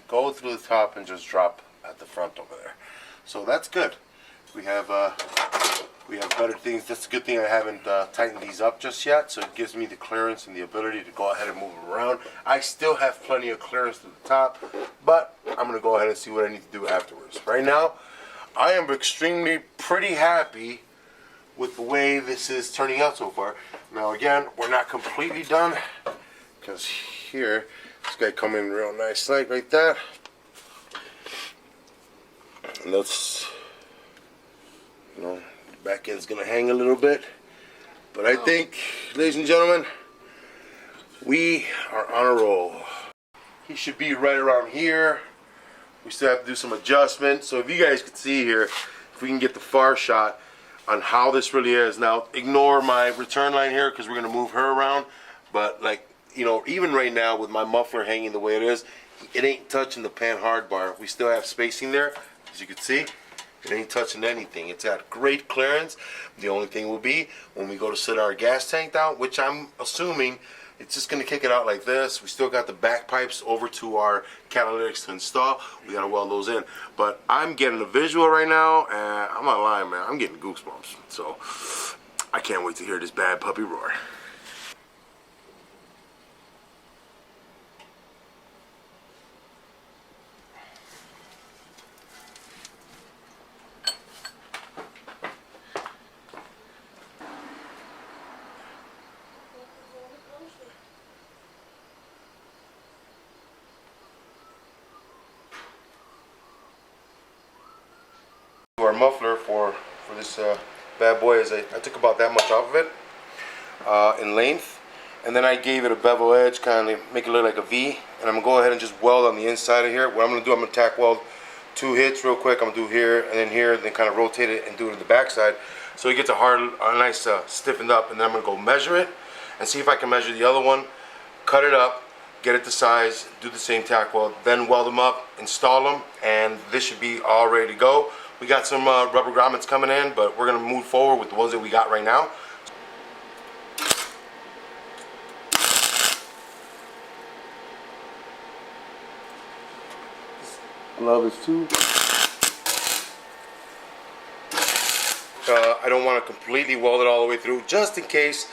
go through the top, and just drop at the front over there. So that's good. We have better things. That's a good thing I haven't tightened these up just yet, so it gives me the clearance and the ability to go ahead and move them around. I still have plenty of clearance to the top, but I'm going to go ahead and see what I need to do afterwards. Right now, I am extremely pretty happy with the way this is turning out so far. Now again, we're not completely done, because here, this guy come in real nice like right that. And that's, you know, the back end's gonna hang a little bit. But I think, ladies and gentlemen, we are on a roll. He should be right around here. We still have to do some adjustments. So if you guys can see here, if we can get the far shot on how this really is. Now, ignore my return line here, because we're gonna move her around. But like, you know, even right now with my muffler hanging the way it is, it ain't touching the pan hard bar. We still have spacing there, as you can see. It ain't touching anything. It's at great clearance. The only thing will be when we go to set our gas tank down, which I'm assuming it's just going to kick it out like this. We still got the back pipes over to our catalytics to install. We got to weld those in. But I'm getting a visual right now, and I'm not lying, man. I'm getting goosebumps. So I can't wait to hear this bad puppy roar. Our muffler for this bad boy is I took about that much off of it in length, and then I gave it a bevel edge, kind of make it look like a V, and I'm gonna go ahead and just weld on the inside of here. What I'm gonna do, I'm gonna tack weld 2 hits real quick. I'm gonna do here and then kind of rotate it and do it in the back side, so it gets a nice stiffened up. And then I'm gonna go measure it and see if I can measure the other one, cut it up, get it to size, do the same tack weld, then weld them up, install them, and this should be all ready to go. We got some rubber grommets coming in, but we're gonna move forward with the ones that we got right now. Glove is too. I don't want to completely weld it all the way through, just in case.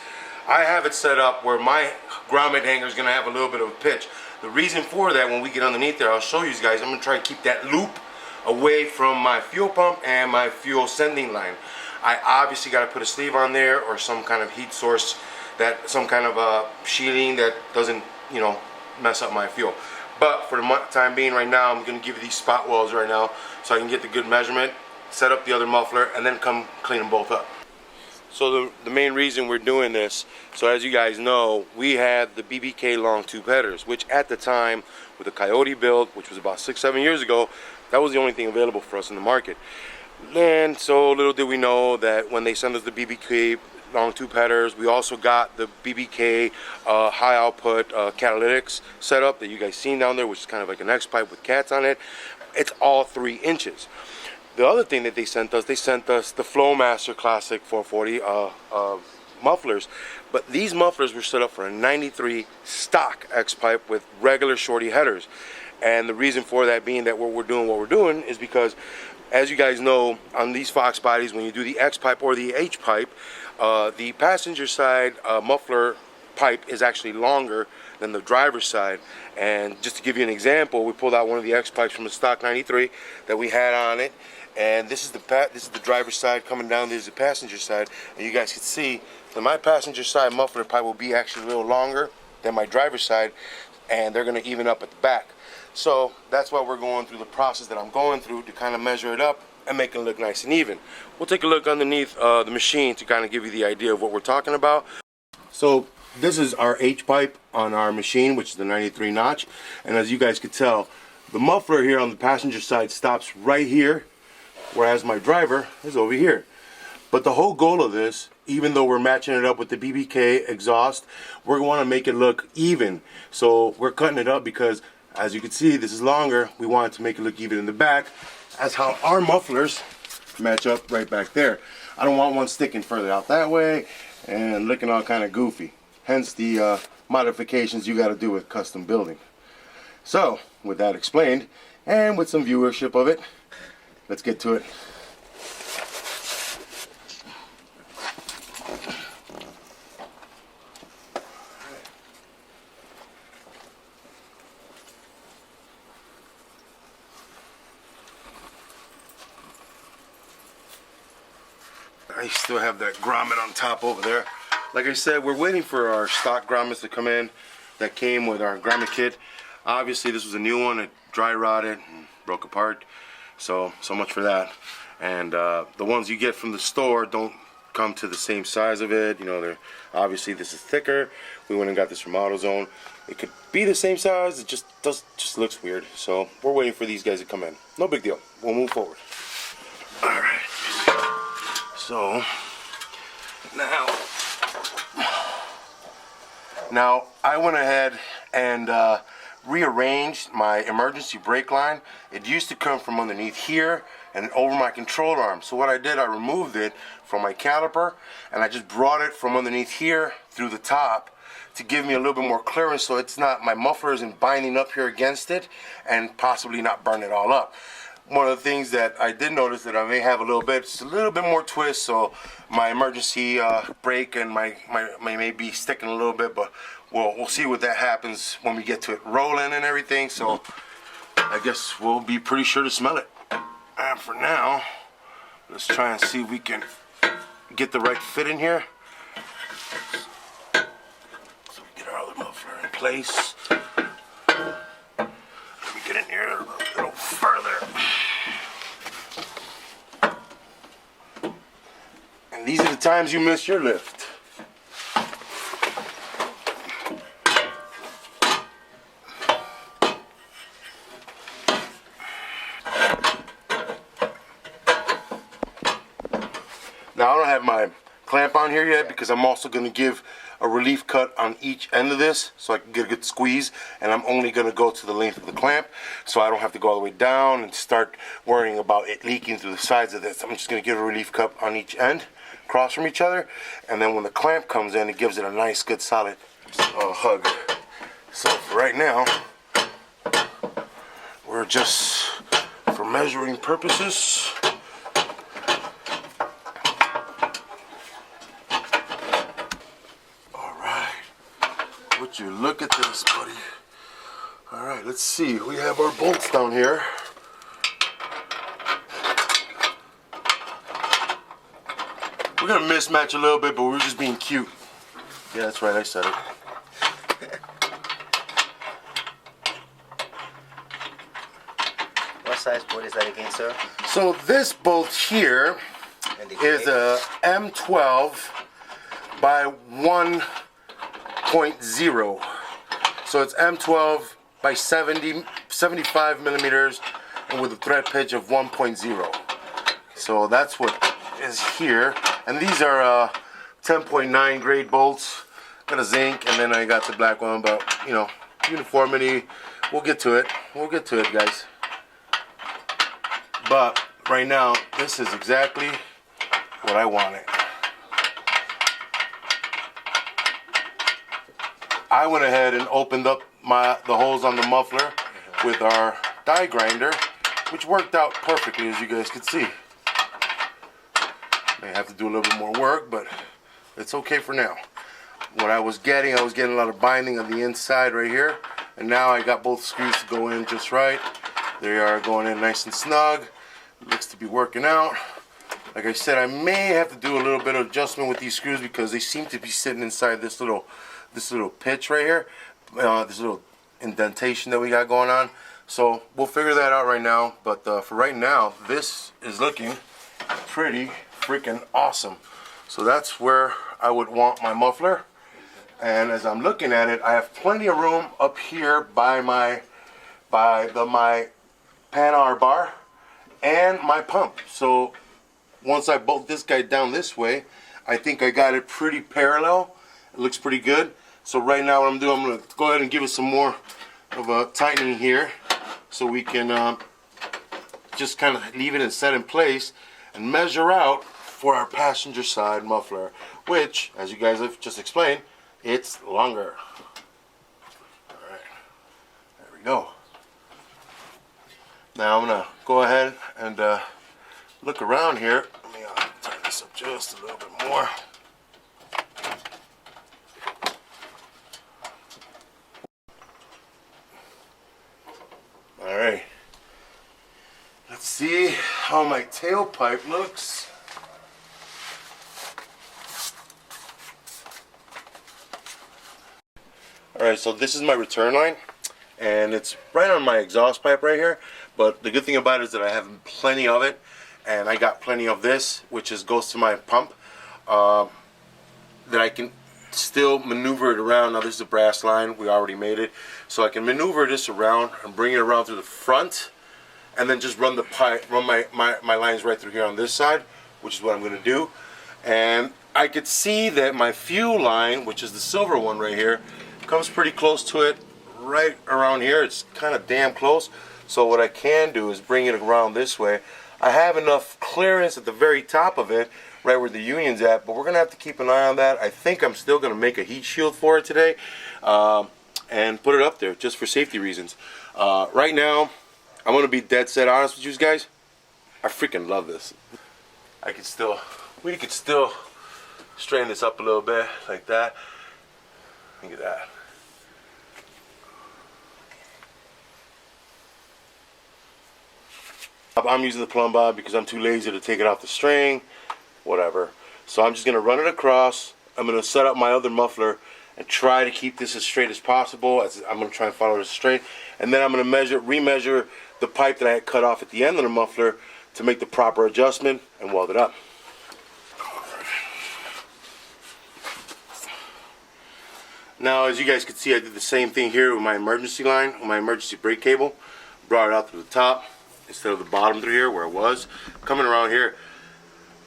I have it set up where my grommet hanger is going to have a little bit of a pitch. The reason for that, when we get underneath there, I'll show you guys. I'm going to try and keep that loop away from my fuel pump and my fuel sending line. I obviously got to put a sleeve on there or some kind of heat source, that some kind of shielding that doesn't, you know, mess up my fuel. But for the time being right now, I'm going to give you these spot welds right now so I can get the good measurement, set up the other muffler, and then come clean them both up. So the main reason we're doing this, so as you guys know, we had the BBK long tube headers, which at the time with the Coyote build, which was about 6-7 years ago, that was the only thing available for us in the market. And so little did we know that when they sent us the BBK long tube headers, we also got the BBK high output catalytics setup that you guys seen down there, which is kind of like an X pipe with cats on it. It's all 3 inches. The other thing that they sent us the Flowmaster Classic 440 mufflers. But these mufflers were set up for a 93 stock X pipe with regular shorty headers. And the reason for that being that what we're doing is because, as you guys know, on these Fox bodies, when you do the X pipe or the H pipe, the passenger side muffler pipe is actually longer than the driver's side. And just to give you an example, we pulled out one of the X pipes from the stock 93 that we had on it, and this is the driver's side coming down. This is the passenger side, and you guys can see that my passenger side muffler pipe will be actually a little longer than my driver's side, and they're going to even up at the back. So that's why we're going through the process that I'm going through to kind of measure it up and make it look nice and even. We'll take a look underneath the machine to kind of give you the idea of what we're talking about. So this is our H pipe on our machine, which is the 93 notch, and as you guys could tell, the muffler here on the passenger side stops right here, whereas my driver is over here. But the whole goal of this, even though we're matching it up with the BBK exhaust, we're going to make it look even. So we're cutting it up because, as you can see, this is longer. We wanted to make it look even in the back, as how our mufflers match up right back there. I don't want one sticking further out that way and looking all kind of goofy. Hence the modifications you got to do with custom building. So, with that explained, and with some viewership of it, let's get to it. I still have that grommet on top over there. Like I said, we're waiting for our stock grommets to come in that came with our grommet kit. Obviously this was a new one. It dry rotted and broke apart, so much for that. And the ones you get from the store don't come to the same size of it. You know, they're obviously, this is thicker. We went and got this from AutoZone. It could be the same size, it just looks weird. So we're waiting for these guys to come in. No big deal, we'll move forward. All right, so now I went ahead and rearranged my emergency brake line. It used to come from underneath here and over my control arm. So what I did, I removed it from my caliper and I just brought it from underneath here through the top to give me a little bit more clearance, so it's not, my muffler isn't binding up here against it and possibly not burn it all up. One of the things that I did notice that I may have a little bit, just a little bit more twist, so my emergency brake and my may be sticking a little bit, but we'll see what that happens when we get to it rolling and everything. So I guess we'll be pretty sure to smell it. And for now, let's try and see if we can get the right fit in here. So we get our other muffler in place. Let me get in here a little further. And these are the times you miss your lift. Now I don't have my clamp on here yet because I'm also going to give a relief cut on each end of this so I can get a good squeeze, and I'm only going to go to the length of the clamp so I don't have to go all the way down and start worrying about it leaking through the sides of this. I'm just going to give a relief cut on each end, across from each other, and then when the clamp comes in, it gives it a nice good solid hug. So for right now, we're just, for measuring purposes, Would you look at this, buddy? All right, let's see. We have our bolts down here. We're gonna mismatch a little bit, but we're just being cute. Yeah, that's right, I said it. What size bolt is that again, sir? So this bolt here is a M12 by 1.0. So it's M12 by 75 millimeters and with a thread pitch of 1.0. So that's what is here. And these are 10.9 grade bolts. Got a zinc and then I got the black one, but you know, uniformity, we'll get to it. We'll get to it, guys. But right now, this is exactly what I wanted. I went ahead and opened up the holes on the muffler with our die grinder, which worked out perfectly, as you guys can see. May have to do a little bit more work, but it's okay for now. What I was getting a lot of binding on the inside right here, and now I got both screws to go in just right. They are going in nice and snug. Looks to be working out. Like I said, I may have to do a little bit of adjustment with these screws because they seem to be sitting inside this little pitch right here, this little indentation that we got going on. So we'll figure that out right now. But for right now, this is looking pretty freaking awesome. So that's where I would want my muffler. And as I'm looking at it, I have plenty of room up here by my Pan-R bar and my pump. So once I bolt this guy down this way, I think I got it pretty parallel. It looks pretty good. So right now what I'm doing, I'm going to go ahead and give it some more of a tightening here so we can just kind of leave it and set in place and measure out for our passenger side muffler, which, as you guys have just explained, it's longer. All right, there we go. Now I'm gonna go ahead and look around here. Let me tighten this up just a little bit more. All right. Let's see how my tailpipe looks. Alright, so this is my return line, and it's right on my exhaust pipe right here. But the good thing about it is that I have plenty of it, and I got plenty of this, which goes to my pump, that I can still maneuver it around. Now this is a brass line, we already made it, so I can maneuver this around and bring it around to the front, and then just run the pipe, run my lines right through here on this side, which is what I'm going to do. And I could see that my fuel line, which is the silver one right here, comes pretty close to it, right around here. It's kind of damn close. So what I can do is bring it around this way. I have enough clearance at the very top of it, right where the union's at, but we're gonna have to keep an eye on that. I think I'm still gonna make a heat shield for it today, and put it up there just for safety reasons. Right now, I'm gonna be dead set honest with you guys. I freaking love this. We could still straighten this up a little bit like that. Look at that. I'm using the plumb bob because I'm too lazy to take it off the string, whatever. So I'm just going to run it across. I'm going to set up my other muffler and try to keep this as straight as possible. I'm going to try and follow it straight. And then I'm going to remeasure the pipe that I had cut off at the end of the muffler to make the proper adjustment and weld it up. Now, as you guys can see, I did the same thing here with my emergency line, with my emergency brake cable. Brought it out to the top instead of the bottom through here where it was. Coming around here,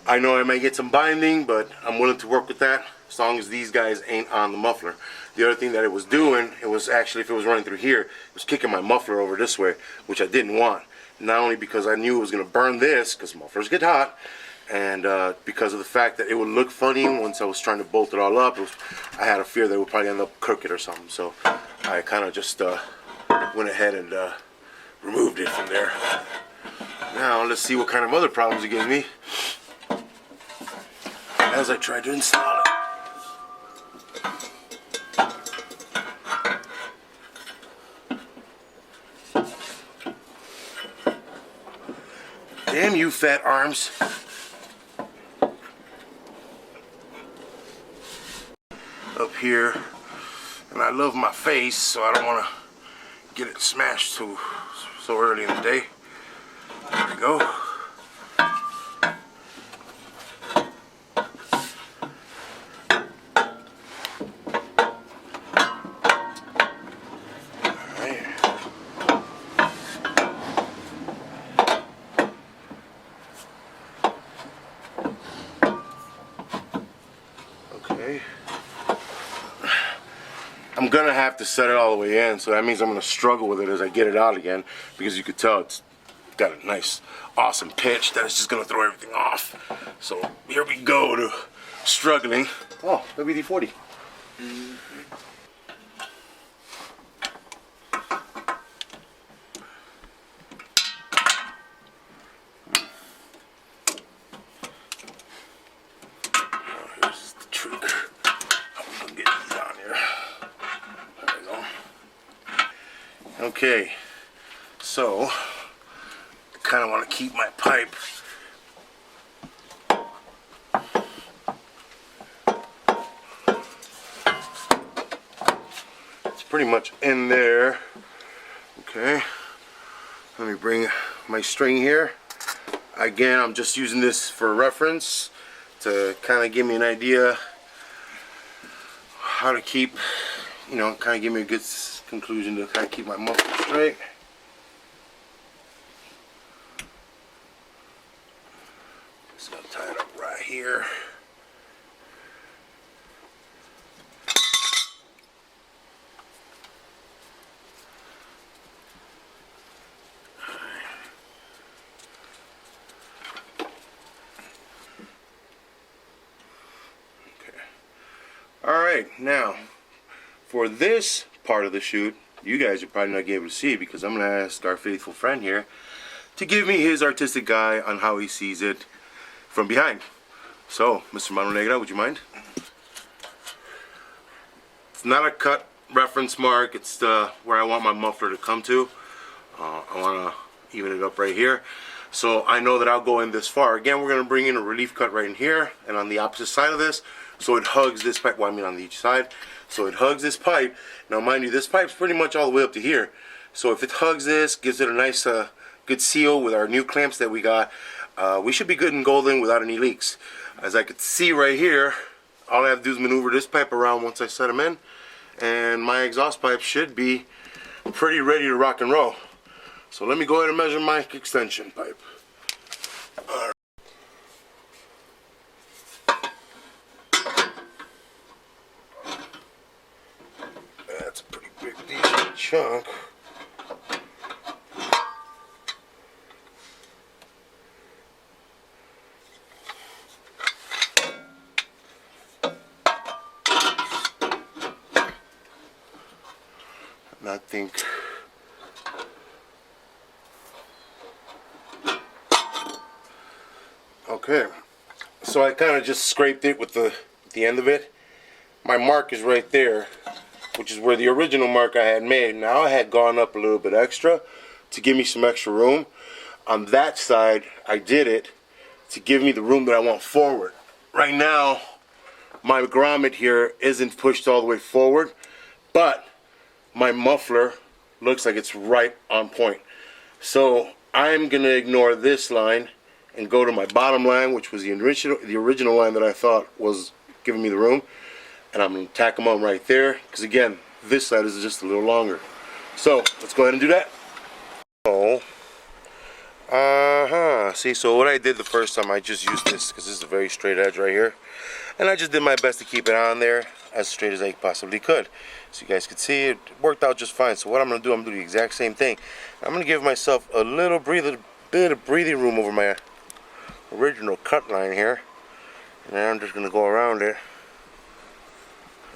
I know I may get some binding, but I'm willing to work with that as long as these guys ain't on the muffler. The other thing that it was doing, it was actually, if it was running through here, it was kicking my muffler over this way, which I didn't want. Not only because I knew it was going to burn this, because mufflers get hot, and because of the fact that it would look funny once I was trying to bolt it all up. I had a fear that it would probably end up crooked or something, so I kind of just went ahead and removed it from there. Now let's see what kind of other problems it gives me as I try to install it. you fat arms. Up here, and I love my face, so I don't want to get it smashed so early in the day. There we go. Okay. I'm gonna have to set it all the way in, so that means I'm gonna struggle with it as I get it out again, because you could tell it's got a nice, awesome pitch that is just gonna throw everything off. So here we go to struggling. Oh, WD-40. Here's the trick. I'm gonna get these on here. There we go. Okay, so I kind of want to keep my pipe pretty much in there. Okay, let me bring my string here. Again, I'm just using this for reference to kind of give me an idea how to keep, you know, kind of give me a good conclusion to kind of keep my muffler straight. Just gonna tie it up right here. Alright, now for this part of the shoot, you guys are probably not going to be able to see because I'm going to ask our faithful friend here to give me his artistic eye on how he sees it from behind. So, Mr. Aluminator, would you mind? It's not a cut reference mark, it's where I want my muffler to come to. I want to even it up right here. So I know that I'll go in this far. Again, we're going to bring in a relief cut right in here and on the opposite side of this. So it hugs this pipe, well I mean on each side. So it hugs this pipe. Now mind you, this pipe's pretty much all the way up to here. So if it hugs this, gives it a nice good seal with our new clamps that we got, we should be good and golden without any leaks. As I could see right here, all I have to do is maneuver this pipe around once I set them in, and my exhaust pipe should be pretty ready to rock and roll. So let me go ahead and measure my extension pipe. All right. That's a pretty big decent chunk. And I think okay, so I kind of just scraped it with the end of it. My mark is right there, which is where the original mark I had made. Now I had gone up a little bit extra to give me some extra room. On that side, I did it to give me the room that I want forward. Right now, my grommet here isn't pushed all the way forward, but my muffler looks like it's right on point. So I'm gonna ignore this line and go to my bottom line, which was the original line that I thought was giving me the room, and I'm gonna tack them on right there, because again, this side is just a little longer. So let's go ahead and do that. Oh, see, so what I did the first time, I just used this because this is a very straight edge right here, and I just did my best to keep it on there as straight as I possibly could. So you guys could see it worked out just fine. So what I'm gonna do, I'm gonna do the exact same thing. I'm gonna give myself a little bit of breathing room over my original cut line here, and I'm just gonna go around it.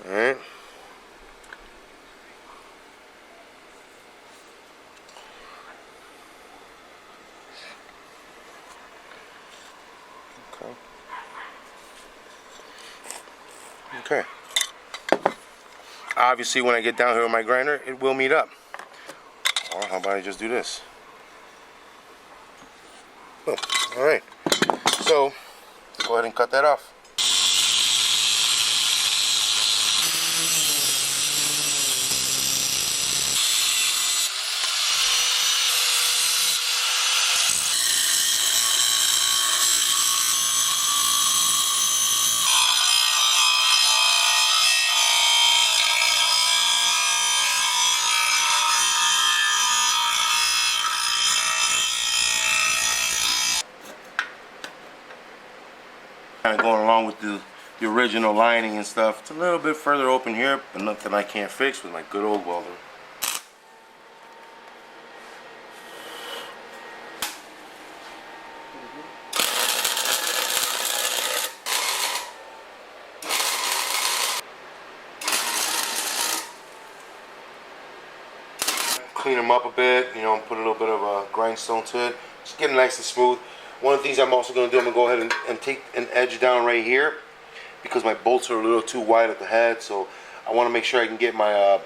All right. Okay. Obviously, when I get down here with my grinder, it will meet up. Or how about I just do this? Boom. All right, so go ahead and cut that off. Kind of going along with the original lining and stuff. It's a little bit further open here, but nothing I can't fix with my good old welder. Clean them up a bit, you know, put a little bit of a grindstone to it. Just get it nice and smooth. One of the things I'm also going to do, I'm going to go ahead and take an edge down right here because my bolts are a little too wide at the head, so I want to make sure I can get my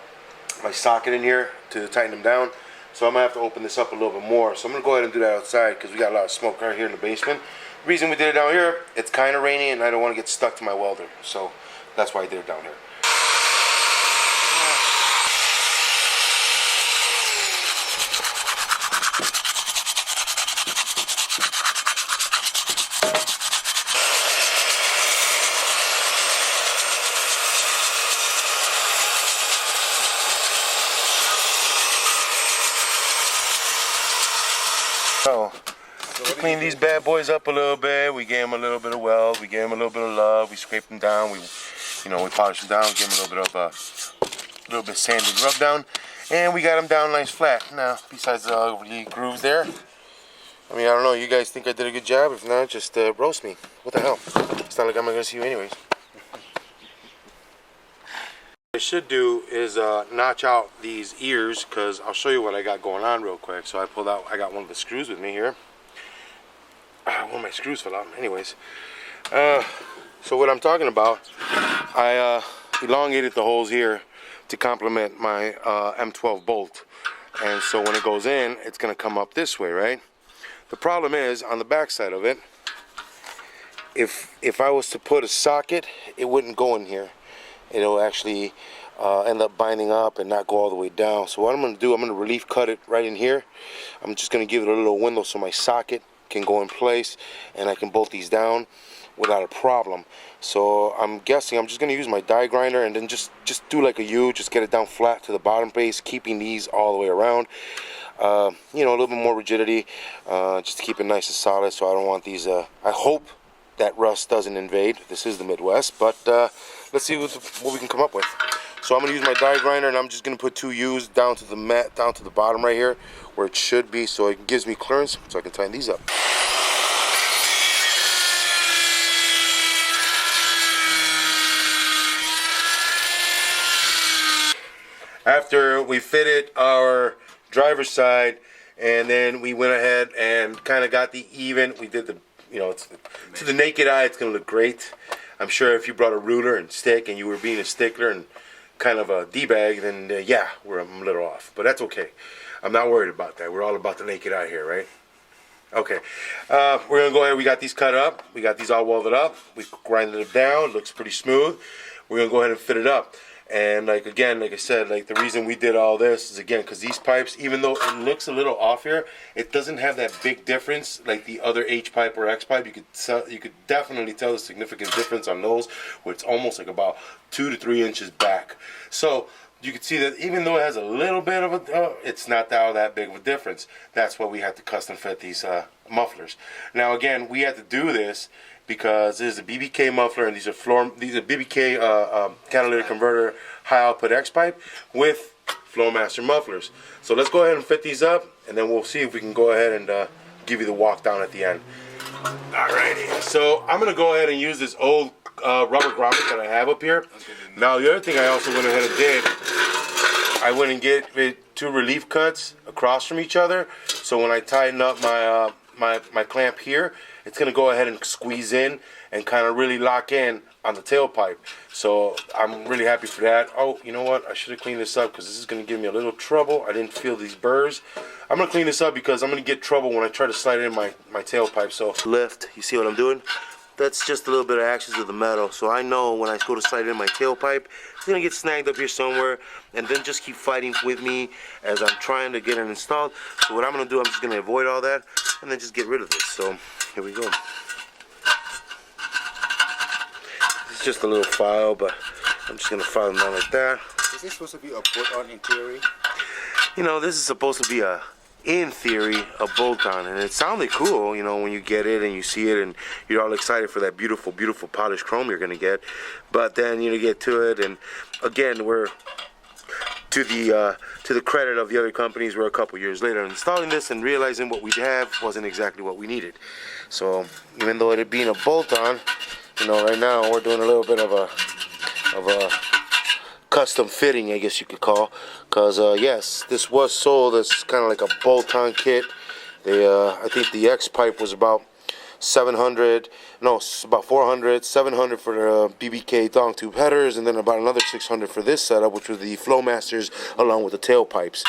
my socket in here to tighten them down. So I'm going to have to open this up a little bit more. So I'm going to go ahead and do that outside because we got a lot of smoke right here in the basement. The reason we did it down here, it's kind of rainy and I don't want to get stuck to my welder. So that's why I did it down here. So we cleaned these bad boys up a little bit. We gave them a little bit of weld. We gave them a little bit of love. We scraped them down. We polished them down. Gave them a little bit of sanded rub down, and we got them down nice flat. Now, besides the grooves there, I mean, I don't know. You guys think I did a good job? If not, just roast me. What the hell? It's not like I'm gonna see you anyways. What I should do is notch out these ears because I'll show you what I got going on real quick. So I got one of the screws with me here. One of my screws fell out. Anyways, so what I'm talking about, I elongated the holes here to complement my M12 bolt. And so when it goes in, it's going to come up this way, right? The problem is, on the back side of it, if I was to put a socket, it wouldn't go in here. It'll actually end up binding up and not go all the way down. So what I'm going to do, I'm going to relief cut it right in here. I'm just going to give it a little window so my socket can go in place and I can bolt these down without a problem. So I'm guessing I'm just going to use my die grinder and then just do like a U, just get it down flat to the bottom base, keeping these all the way around. A little bit more rigidity, just to keep it nice and solid. So I don't want these, I hope that rust doesn't invade. This is the Midwest, but let's see what we can come up with. So I'm going to use my die grinder and I'm just going to put 2 U's down to the mat, down to the bottom right here where it should be, so it gives me clearance so I can tighten these up. After we fitted our driver's side and then we went ahead and kind of got the even, we did the, to the naked eye it's going to look great. I'm sure if you brought a ruler and stick and you were being a stickler and kind of a D-bag, then yeah, I'm a little off. But that's okay. I'm not worried about that. We're all about the naked eye here, right? Okay. We're going to go ahead. We got these cut up. We got these all welded up. We grinded it down. It looks pretty smooth. We're going to go ahead and fit it up. And like I said, the reason we did all this is again because these pipes, even though it looks a little off here, it doesn't have that big difference like the other H pipe or X pipe. You could definitely tell the significant difference on those, where it's almost like about 2 to 3 inches back. So you can see that even though it has a little bit of a, it's not that big of a difference. That's why we had to custom fit these mufflers. Now again, we had to do this because this is a BBK muffler and these are BBK catalytic converter high output X pipe with Flowmaster mufflers. So let's go ahead and fit these up and then we'll see if we can go ahead and give you the walk down at the end. Alrighty, so I'm gonna go ahead and use this old rubber grommet that I have up here. Now the other thing I also went ahead and did, I went and get 2 relief cuts across from each other. So when I tighten up my clamp here, it's going to go ahead and squeeze in and kind of really lock in on the tailpipe. So I'm really happy for that. Oh, you know what? I should have cleaned this up because this is going to give me a little trouble. I didn't feel these burrs. I'm going to clean this up because I'm going to get trouble when I try to slide in my tailpipe. So lift, you see what I'm doing? That's just a little bit of actions of the metal. So I know when I go to slide in my tailpipe, it's going to get snagged up here somewhere, and then just keep fighting with me as I'm trying to get it installed. So what I'm going to do, I'm just going to avoid all that and then just get rid of this. So here we go. It's just a little file, but I'm just going to file them down like that. Is this supposed to be a bolt-on in theory? You know, this is supposed to be in theory, a bolt-on, and it sounded cool, you know, when you get it and you see it and you're all excited for that beautiful, beautiful polished chrome you're gonna get. But then you get to it, and again, we're to the credit of the other companies, we're a couple years later installing this and realizing what we have wasn't exactly what we needed. So even though it being a bolt-on, you know, right now we're doing a little bit of a custom fitting, I guess you could call, because yes, this was sold as kind of like a bolt-on kit. I think the X pipe was about 700, no, about 400, 700 for the BBK thong tube headers, and then about another 600 for this setup, which was the Flowmasters along with the tailpipes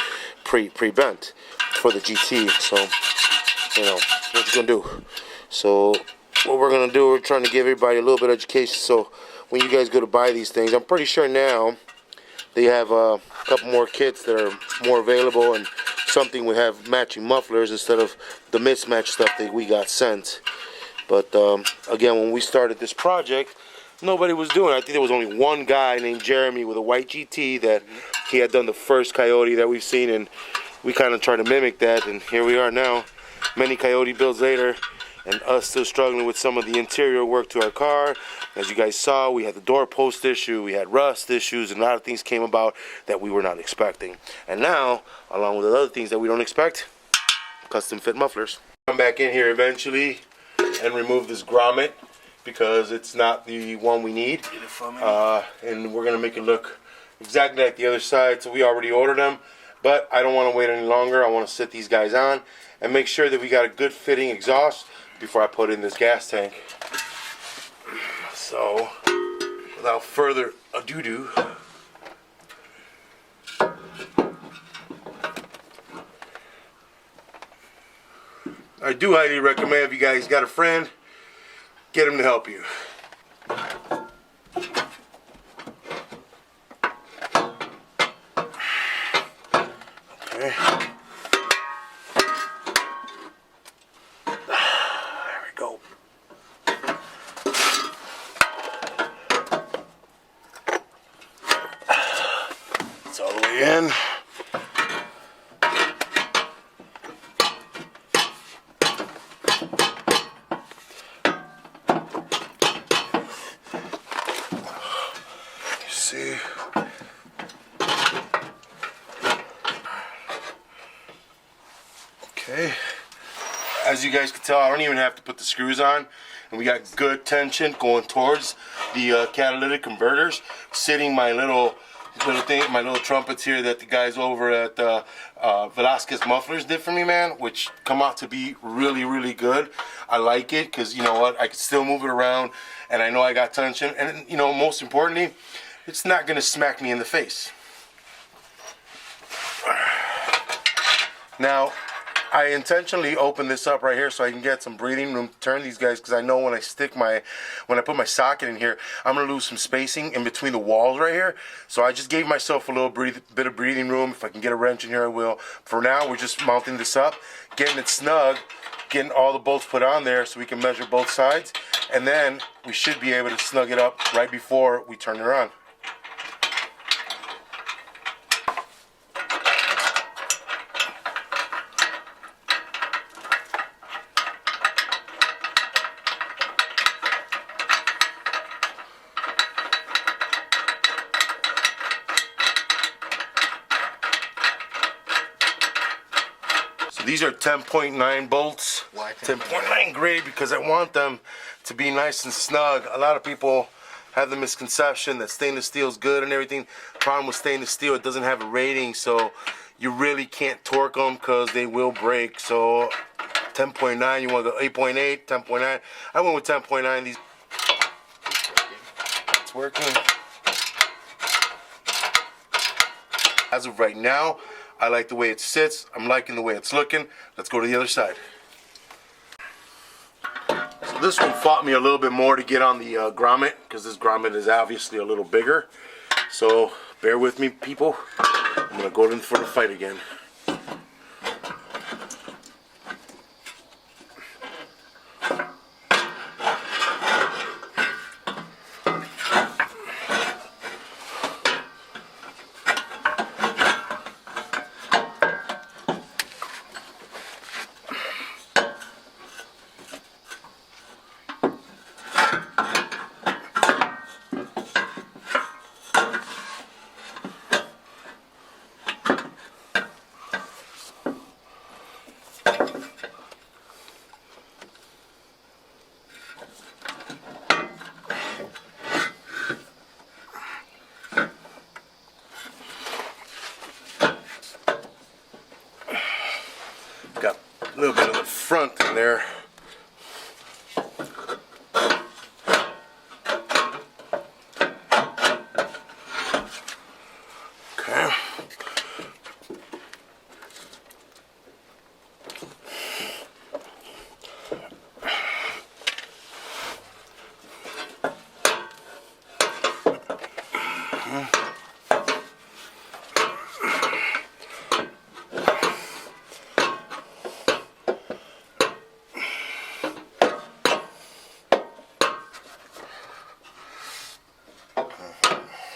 pre-bent for the GT. So, you know, what you gonna do? So what we're gonna do, we're trying to give everybody a little bit of education, so when you guys go to buy these things, I'm pretty sure now they have a couple more kits that are more available, and something we have matching mufflers instead of the mismatched stuff that we got sent. But again, when we started this project, nobody was doing it. I think there was only one guy named Jeremy with a white GT that he had done the first Coyote that we've seen, and we kind of tried to mimic that, and here we are now, many Coyote builds later, and us still struggling with some of the interior work to our car. As you guys saw, we had the door post issue, we had rust issues, and a lot of things came about that we were not expecting. And now, along with the other things that we don't expect, custom fit mufflers. Come back in here eventually and remove this grommet because it's not the one we need. And we're gonna make it look exactly like the other side, so we already ordered them, but I don't want to wait any longer. I want to sit these guys on and make sure that we got a good fitting exhaust before I put in this gas tank. So, without further ado, I do highly recommend, if you guys got a friend, get him to help you. Okay. All the way in. You see. Okay. As you guys can tell, I don't even have to put the screws on, and we got good tension going towards the catalytic converters, sitting my little thing, my little trumpets here that the guys over at Velasquez Mufflers did for me, man, which come out to be really, really good. I like it because, you know what, I can still move it around, and I know I got tension, and, you know, most importantly, it's not going to smack me in the face. Now, I intentionally opened this up right here so I can get some breathing room to turn these guys, because I know when I put my socket in here, I'm gonna lose some spacing in between the walls right here. So I just gave myself a little bit of breathing room. If I can get a wrench in here, I will. For now, we're just mounting this up, getting it snug, getting all the bolts put on there so we can measure both sides, and then we should be able to snug it up right before we turn it on. These are 10.9 bolts, 10.9 grade, because I want them to be nice and snug. A lot of people have the misconception that stainless steel is good and everything. Problem with stainless steel, it doesn't have a rating, so you really can't torque them because they will break. So 10.9, you want to go 8.8, 10.9. I went with 10.9. These. working. As of right now, I like the way it sits. I'm liking the way it's looking. Let's go to the other side. So this one fought me a little bit more to get on the grommet, because this grommet is obviously a little bigger. So bear with me, people. I'm gonna go in for the fight again. Got a little bit of the front in there. Okay.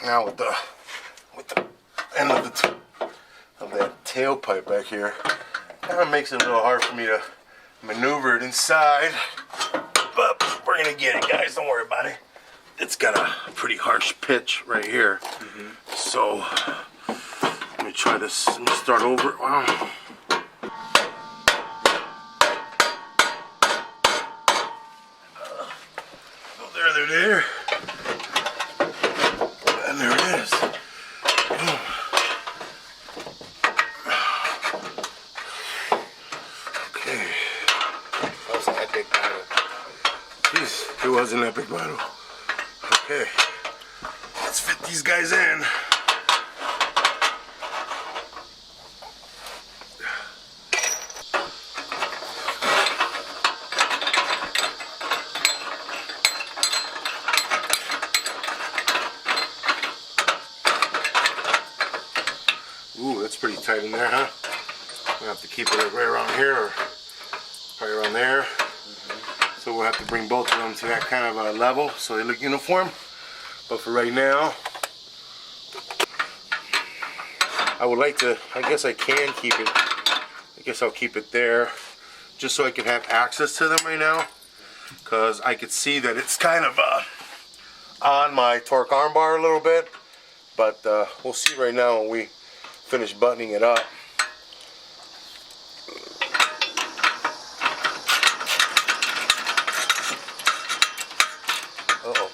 Now with the end of that tailpipe back here, kind of makes it a little hard for me to maneuver it inside. But we're gonna get it, guys. Don't worry about it. It's got a pretty harsh pitch right here. So let me try this. Let me start over. Wow. Oh, there. And there it is. Okay. That was an epic battle. Jeez, it was an epic battle. Okay. Let's fit these guys in. Ooh, that's pretty tight in there, huh? We'll have to keep it right around here, or probably around there. So we'll have to bring both of them to that kind of a level so they look uniform. But for right now, I would like to, I guess I can keep it, I guess I'll keep it there, just so I can have access to them right now. Because I could see that it's kind of on my torque arm bar a little bit. But we'll see right now when we finish buttoning it up. Uh-oh.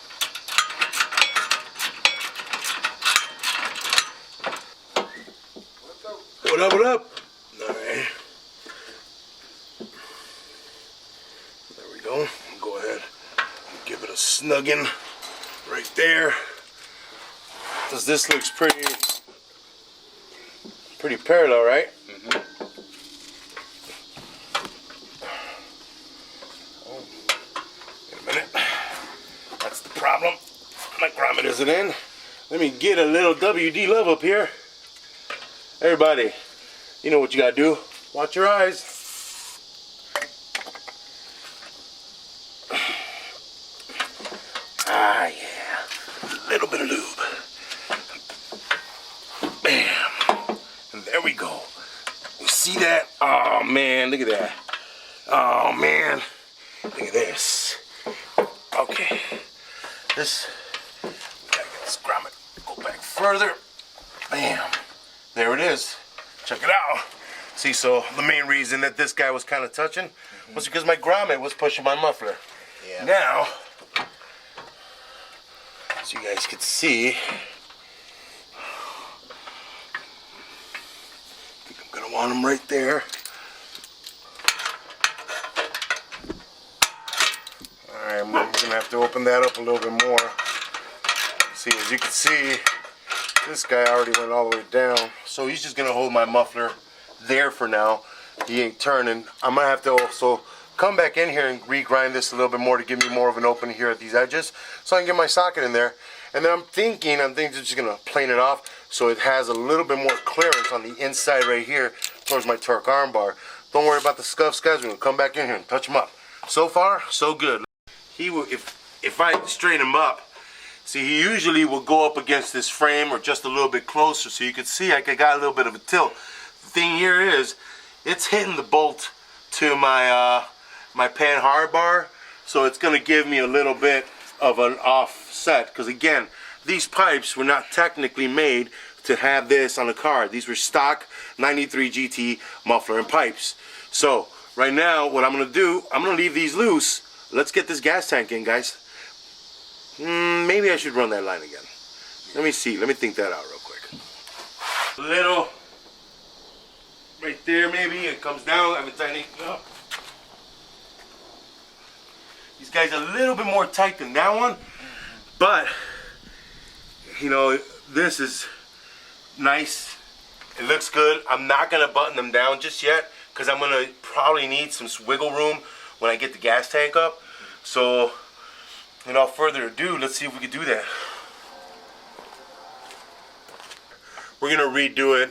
What up? Alright. There we go. Go ahead. Give it a snugging right there. Because this looks pretty parallel, right? Oh, wait a minute. That's the problem. My grommet isn't in. Let me get a little WD love up here. Everybody, you know what you gotta do. Watch your eyes. Ah, yeah. A little bit of lube. Bam. And there we go. You see that? Oh, man, look at that. Oh, man. Look at this. Okay. This, gotta get this grommet. Go back further. Bam. There it is. Check it out. See, so the main reason that this guy was kind of touching was because my grommet was pushing my muffler. Yeah. Now, so you guys could see, I think I'm gonna want them right there. Alright, we're gonna have to open that up a little bit more. See, as you can see, this guy already went all the way down. So he's just gonna hold my muffler there for now. He ain't turning. I'm gonna have to also come back in here and regrind this a little bit more to give me more of an opening here at these edges, so I can get my socket in there. And then I'm thinking just gonna plane it off so it has a little bit more clearance on the inside right here towards my torque arm bar. Don't worry about the scuffs, guys. We're gonna come back in here and touch them up. So far, so good. He will, if I straighten him up, see, he usually will go up against this frame or just a little bit closer, so you can see I got a little bit of a tilt. The thing here is, it's hitting the bolt to my my pan hard bar, so it's gonna give me a little bit of an offset, because again, these pipes were not technically made to have this on a car. These were stock 93 GT muffler and pipes. So right now what I'm gonna do, I'm gonna leave these loose. Let's get this gas tank in, guys. Maybe I should run that line again. Let me see, let me think that out real quick. A little right there, maybe it comes down. I have a tiny these guys are a little bit more tight than that one, but you know, this is nice. It looks good. I'm not gonna button them down just yet because I'm gonna probably need some wiggle room when I get the gas tank up. So without further ado, let's see if we can do that. We're gonna redo it,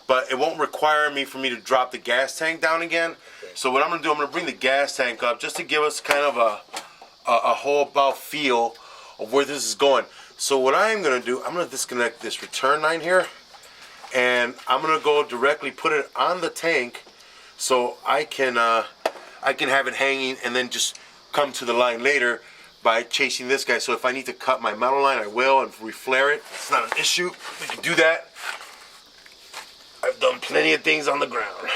but it won't require me to drop the gas tank down again. So what I'm gonna do, I'm gonna bring the gas tank up just to give us kind of a whole about feel of where this is going. So what I'm gonna do, I'm gonna disconnect this return line here, and I'm gonna go directly put it on the tank, so I can have it hanging and then just come to the line later by chasing this guy. So if I need to cut my metal line, I will, and reflare it. It's not an issue. We can do that. I've done plenty of things on the ground.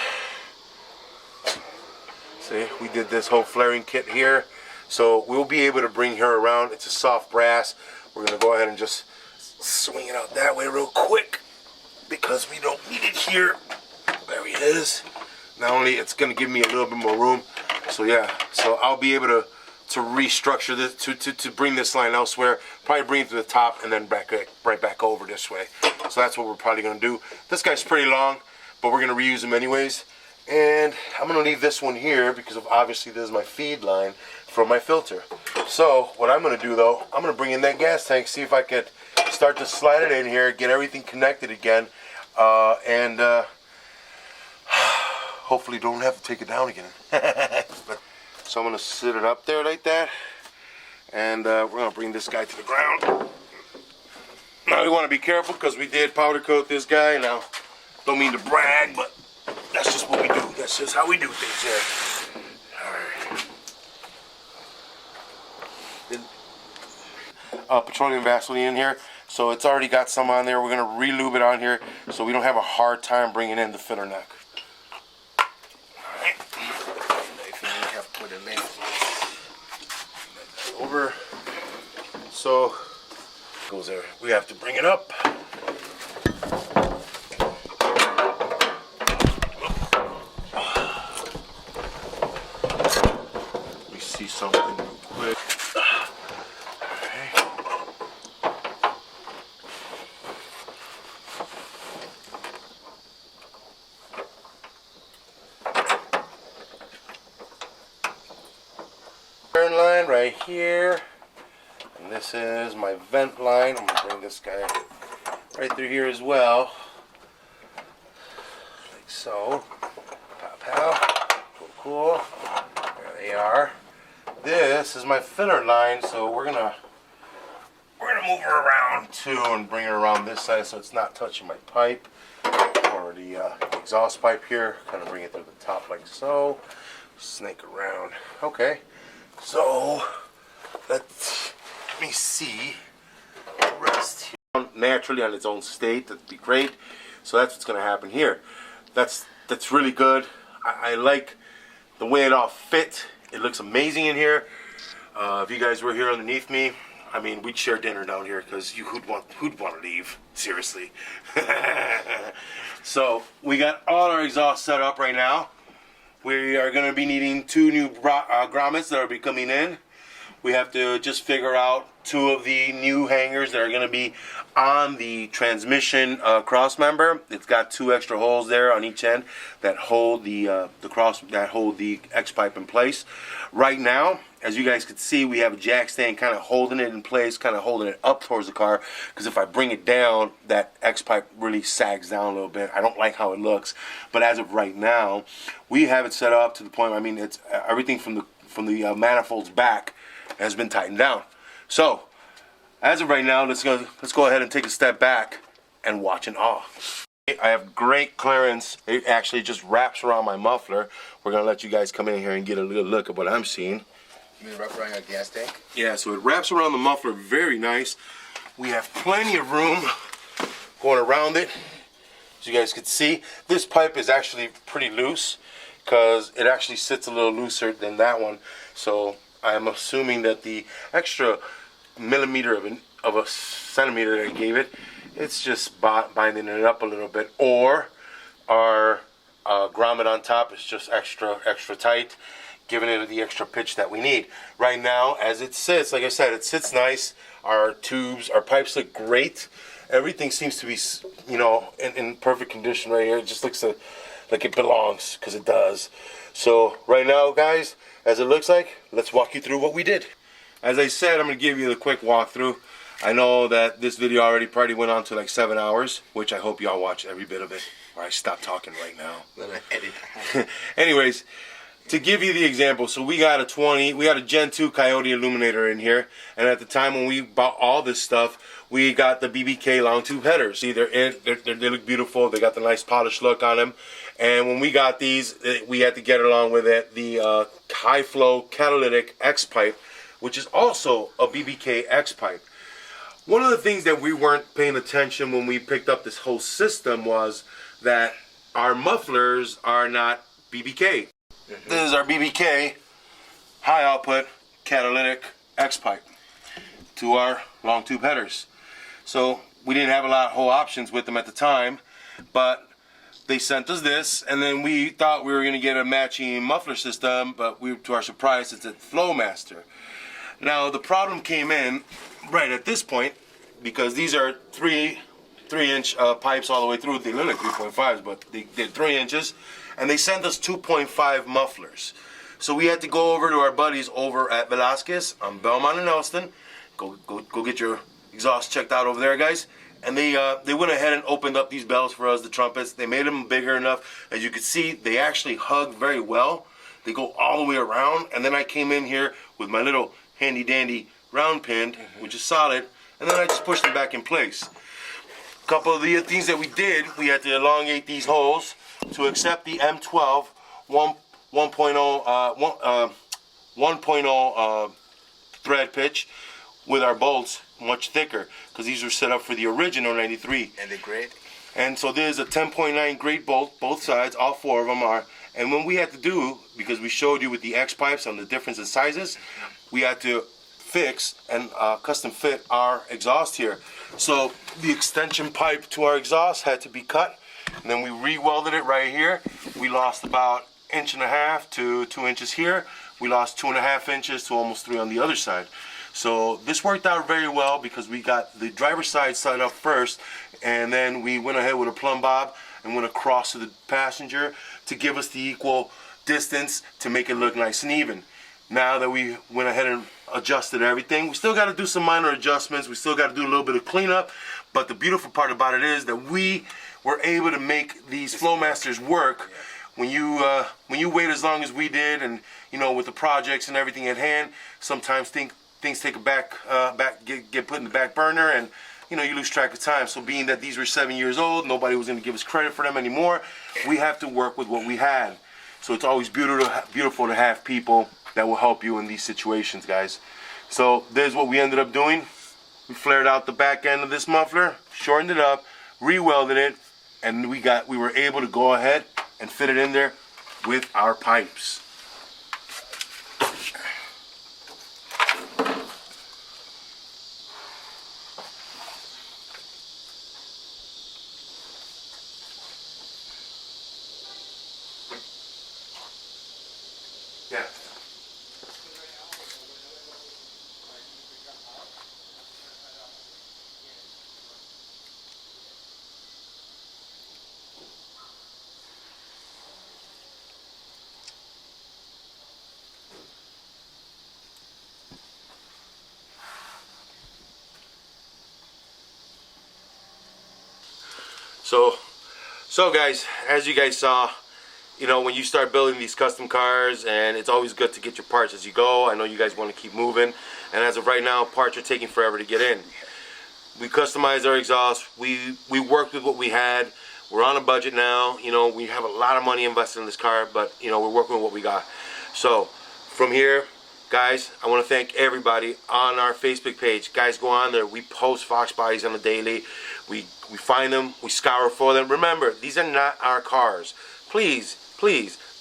See, we did this whole flaring kit here, so we'll be able to bring her around. It's a soft brass. We're gonna go ahead and just swing it out that way real quick because we don't need it here. There he is. Not only it's gonna give me a little bit more room, so yeah, so I'll be able to restructure this to bring this line elsewhere, probably bring it to the top and then right back over this way. So that's what we're probably gonna do. This guy's pretty long, but we're gonna reuse him anyways. And I'm gonna leave this one here because of obviously this is my feed line for my filter. So what I'm gonna do though, I'm gonna bring in that gas tank, see if I could start to slide it in here, get everything connected again, and hopefully don't have to take it down again. So I'm gonna sit it up there like that, and we're gonna bring this guy to the ground. Now we want to be careful because we did powder coat this guy. Now, don't mean to brag, but that's just what we do. That's just how we do things here. All right. Petroleum Vaseline in here, so it's already got some on there. We're gonna re-lube it on here so we don't have a hard time bringing in the filler neck. Over, so goes there. We have to bring it up. Let me see something real quick. Okay. Turn line right here, and this is my vent line. I'm gonna bring this guy right through here as well, like so. Pow pow. Cool. There they are. This is my filler line, so we're gonna move her around too and bring her around this side so it's not touching my pipe or the exhaust pipe here. Kind of bring it to the top like so. Snake around. Okay. So let me see the rest here. Naturally on its own state, that'd be great. So that's what's going to happen here. That's really good. I like the way it all fit. It looks amazing in here. If you guys were here underneath me, I mean, we'd share dinner down here because who'd want to leave? Seriously. So we got all our exhaust set up right now. We are going to be needing 2 new grommets that will be coming in. We have to just figure out 2 of the new hangers that are going to be on the transmission cross member. It's got 2 extra holes there on each end that hold the X pipe in place. Right now, as you guys can see, we have a jack stand kind of holding it in place, kind of holding it up towards the car, because if I bring it down, that X pipe really sags down a little bit. I don't like how it looks, but as of right now, we have it set up to the point, I mean, it's everything from the manifolds back has been tightened down. So as of right now, let's go ahead and take a step back and watch in awe. I have great clearance. It actually just wraps around my muffler. We're gonna let you guys come in here and get a little look at what I'm seeing. You mean wrap around your gas tank? Yeah, so it wraps around the muffler very nice. We have plenty of room going around it. As you guys can see, this pipe is actually pretty loose because it actually sits a little looser than that one. So I'm assuming that the extra millimeter of a centimeter that I gave it, it's just binding it up a little bit, or our grommet on top is just extra tight, giving it the extra pitch that we need. Right now, as it sits, like I said, it sits nice. Our tubes, our pipes look great. Everything seems to be, you know, in perfect condition right here. It just looks like it belongs, because it does. So right now, guys, as it looks like, let's walk you through what we did. As I said, I'm going to give you the quick walkthrough. I know that this video already probably went on to like 7 hours, which I hope y'all watch every bit of it, or I stop talking right now. Let me edit. Anyways, to give you the example, so we got a Gen 2 Coyote Aluminator in here, and at the time when we bought all this stuff, we got the BBK long tube headers. See, they look beautiful. They got the nice polished look on them. And when we got these, we had to get along with it the high flow catalytic X pipe, which is also a BBK X pipe. One of the things that we weren't paying attention when we picked up this whole system was that our mufflers are not BBK. This is our BBK high output catalytic X pipe to our long tube headers. So we didn't have a lot of whole options with them at the time, but they sent us this, and then we thought we were going to get a matching muffler system, but to our surprise, it's a Flowmaster. Now the problem came in right at this point, because these are 3-inch pipes all the way through. They look like 3.5s, but they're 3 inches, and they sent us 2.5 mufflers. So we had to go over to our buddies over at Velasquez on Belmont and Elston. Go get your exhaust checked out over there, guys. And they went ahead and opened up these bells for us, the trumpets. They made them bigger enough. As you can see, they actually hug very well. They go all the way around. And then I came in here with my little handy dandy round pin, which is solid, and then I just pushed them back in place. A couple of the things that we did, we had to elongate these holes to accept the M12 1.0 thread pitch with our bolts much thicker, because these were set up for the original 93. And the grade? And so there's a 10.9 grade bolt, both sides, all 4 of them are. And when we had to do, because we showed you with the X pipes on the difference in sizes, we had to fix and custom fit our exhaust here. So the extension pipe to our exhaust had to be cut, and then we re-welded it right here. We lost about 1.5 to 2 inches here. We lost 2.5 inches to almost 3 on the other side. So this worked out very well, because we got the driver's side set up first, and then we went ahead with a plumb bob and went across to the passenger to give us the equal distance to make it look nice and even. Now that we went ahead and adjusted everything, we still got to do some minor adjustments. We still got to do a little bit of cleanup, but the beautiful part about it is that we were able to make these Flowmasters work. When you wait as long as we did, and you know, with the projects and everything at hand, sometimes things take a get put in the back burner, and you know, you lose track of time. So being that these were 7 years old, nobody was going to give us credit for them anymore. We have to work with what we had. So it's always beautiful to have people that will help you in these situations, guys. So there's what we ended up doing. We flared out the back end of this muffler, shortened it up, re-welded it, and we were able to go ahead and fit it in there with our pipes. Yeah. So guys, as you guys saw, you know, when you start building these custom cars, and it's always good to get your parts as you go. I know you guys want to keep moving, and as of right now, parts are taking forever to get in. We customized our exhaust. We worked with what we had. We're on a budget now. You know, we have a lot of money invested in this car, but you know, we're working with what we got. So from here, guys, I want to thank everybody on our Facebook page. Guys, go on there. We post Fox bodies on the daily. We find them. We scour for them. Remember, these are not our cars. Please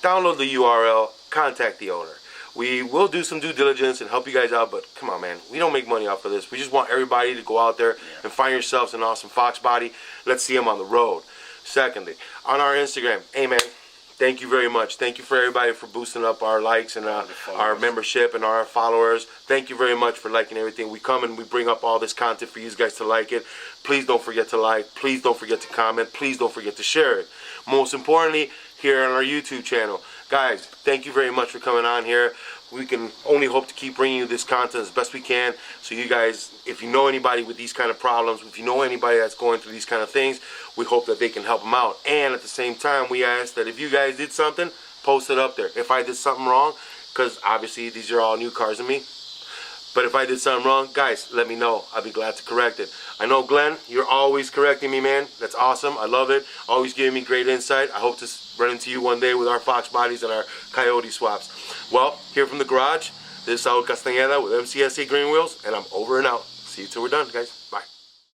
download the URL. Contact the owner. We will do some due diligence and help you guys out, but come on, man, we don't make money off of this. We just want everybody to go out there and find yourselves an awesome Fox body. Let's see them on the road. Secondly, on our Instagram, hey man, thank you very much. Thank you for everybody for boosting up our likes and our membership and our followers. Thank you very much for liking everything. We come and we bring up all this content for you guys to like it. Please don't forget to like. Please don't forget to comment. Please don't forget to share it. Most importantly, here on our YouTube channel. Guys, thank you very much for coming on here. We can only hope to keep bringing you this content as best we can. So you guys, if you know anybody with these kind of problems, if you know anybody that's going through these kind of things, we hope that they can help them out. And at the same time, we ask that if you guys did something, post it up there. If I did something wrong, because obviously these are all new cars to me, but if I did something wrong, guys, let me know. I'll be glad to correct it. I know, Glenn, you're always correcting me, man. That's awesome. I love it. Always giving me great insight. I hope to run into you one day with our Fox bodies and our Coyote swaps. Well, here from the garage, this is Saul Castañeda with Mcscgreenwheels, and I'm over and out. See you till we're done, guys. Bye.